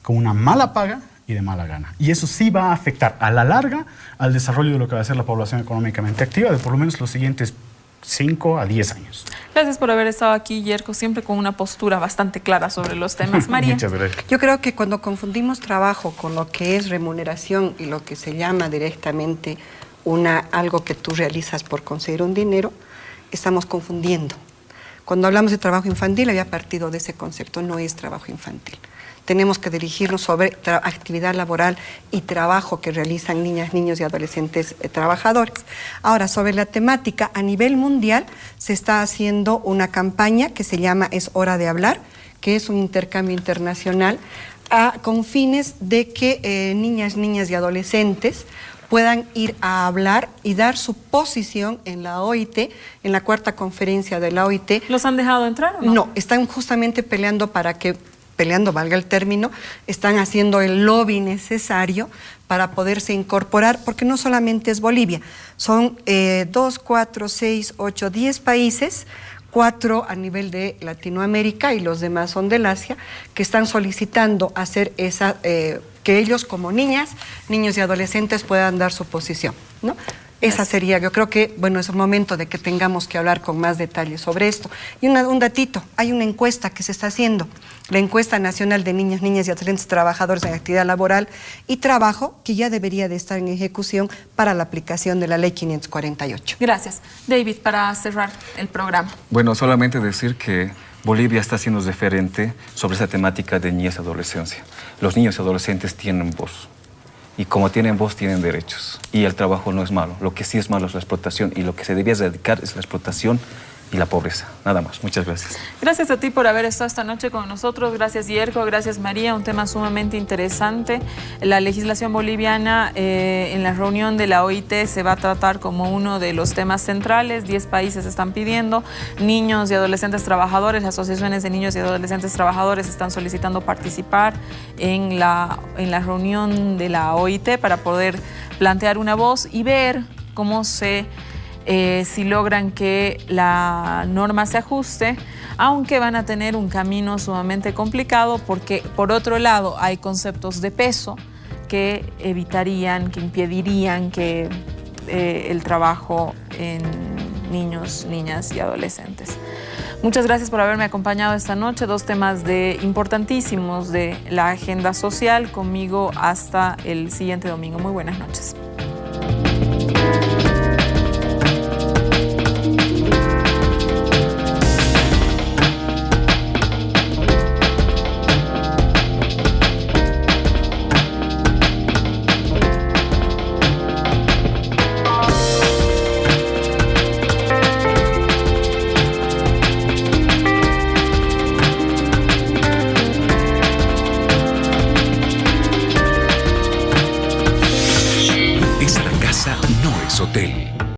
con una mala paga y de mala gana. Y eso sí va a afectar a la larga al desarrollo de lo que va a ser la población económicamente activa de por lo menos los siguientes 5 a 10 años. Gracias por haber estado aquí, Yerko, siempre con una postura bastante clara sobre los temas. María. Muchas gracias. Yo creo que cuando confundimos trabajo con lo que es remuneración y lo que se llama directamente algo que tú realizas por conseguir un dinero, estamos confundiendo. Cuando hablamos de trabajo infantil, había partido de ese concepto, no es trabajo infantil. Tenemos que dirigirnos sobre actividad laboral y trabajo que realizan niñas, niños y adolescentes trabajadores. Ahora, sobre la temática, a nivel mundial se está haciendo una campaña que se llama Es Hora de Hablar, que es un intercambio internacional con fines de que niñas y adolescentes puedan ir a hablar y dar su posición en la OIT, en la 4ª conferencia de la OIT. ¿Los han dejado entrar o no? No, están justamente peleando valga el término, están haciendo el lobby necesario para poderse incorporar, porque no solamente es Bolivia, son 2, 4, 6, 8, 10 países, 4 a nivel de Latinoamérica y los demás son del Asia, que están solicitando hacer que ellos como niñas, niños y adolescentes puedan dar su posición, ¿no? Esa sería, yo creo que, bueno, es el momento de que tengamos que hablar con más detalles sobre esto. Y un datito, hay una encuesta que se está haciendo, la encuesta nacional de niñas y adolescentes trabajadores en actividad laboral y trabajo, que ya debería de estar en ejecución para la aplicación de la ley 548. Gracias. David, para cerrar el programa. Bueno, solamente decir que Bolivia está siendo referente sobre esa temática de niñez y adolescencia. Los niños y adolescentes tienen voz. Y como tienen voz, tienen derechos. Y el trabajo no es malo. Lo que sí es malo es la explotación. Y lo que se debía erradicar es la explotación y la pobreza. Nada más. Muchas gracias. Gracias a ti por haber estado esta noche con nosotros. Gracias, Yerko. Gracias, María. Un tema sumamente interesante. La legislación boliviana en la reunión de la OIT se va a tratar como uno de los temas centrales. 10 países están pidiendo. Niños y adolescentes trabajadores, asociaciones de niños y adolescentes trabajadores están solicitando participar en la reunión de la OIT para poder plantear una voz y ver cómo si logran que la norma se ajuste, aunque van a tener un camino sumamente complicado porque, por otro lado, hay conceptos de peso que impedirían que el trabajo en niños, niñas y adolescentes. Muchas gracias por haberme acompañado esta noche. 2 temas importantísimos de la agenda social. Conmigo hasta el siguiente domingo. Muy buenas noches.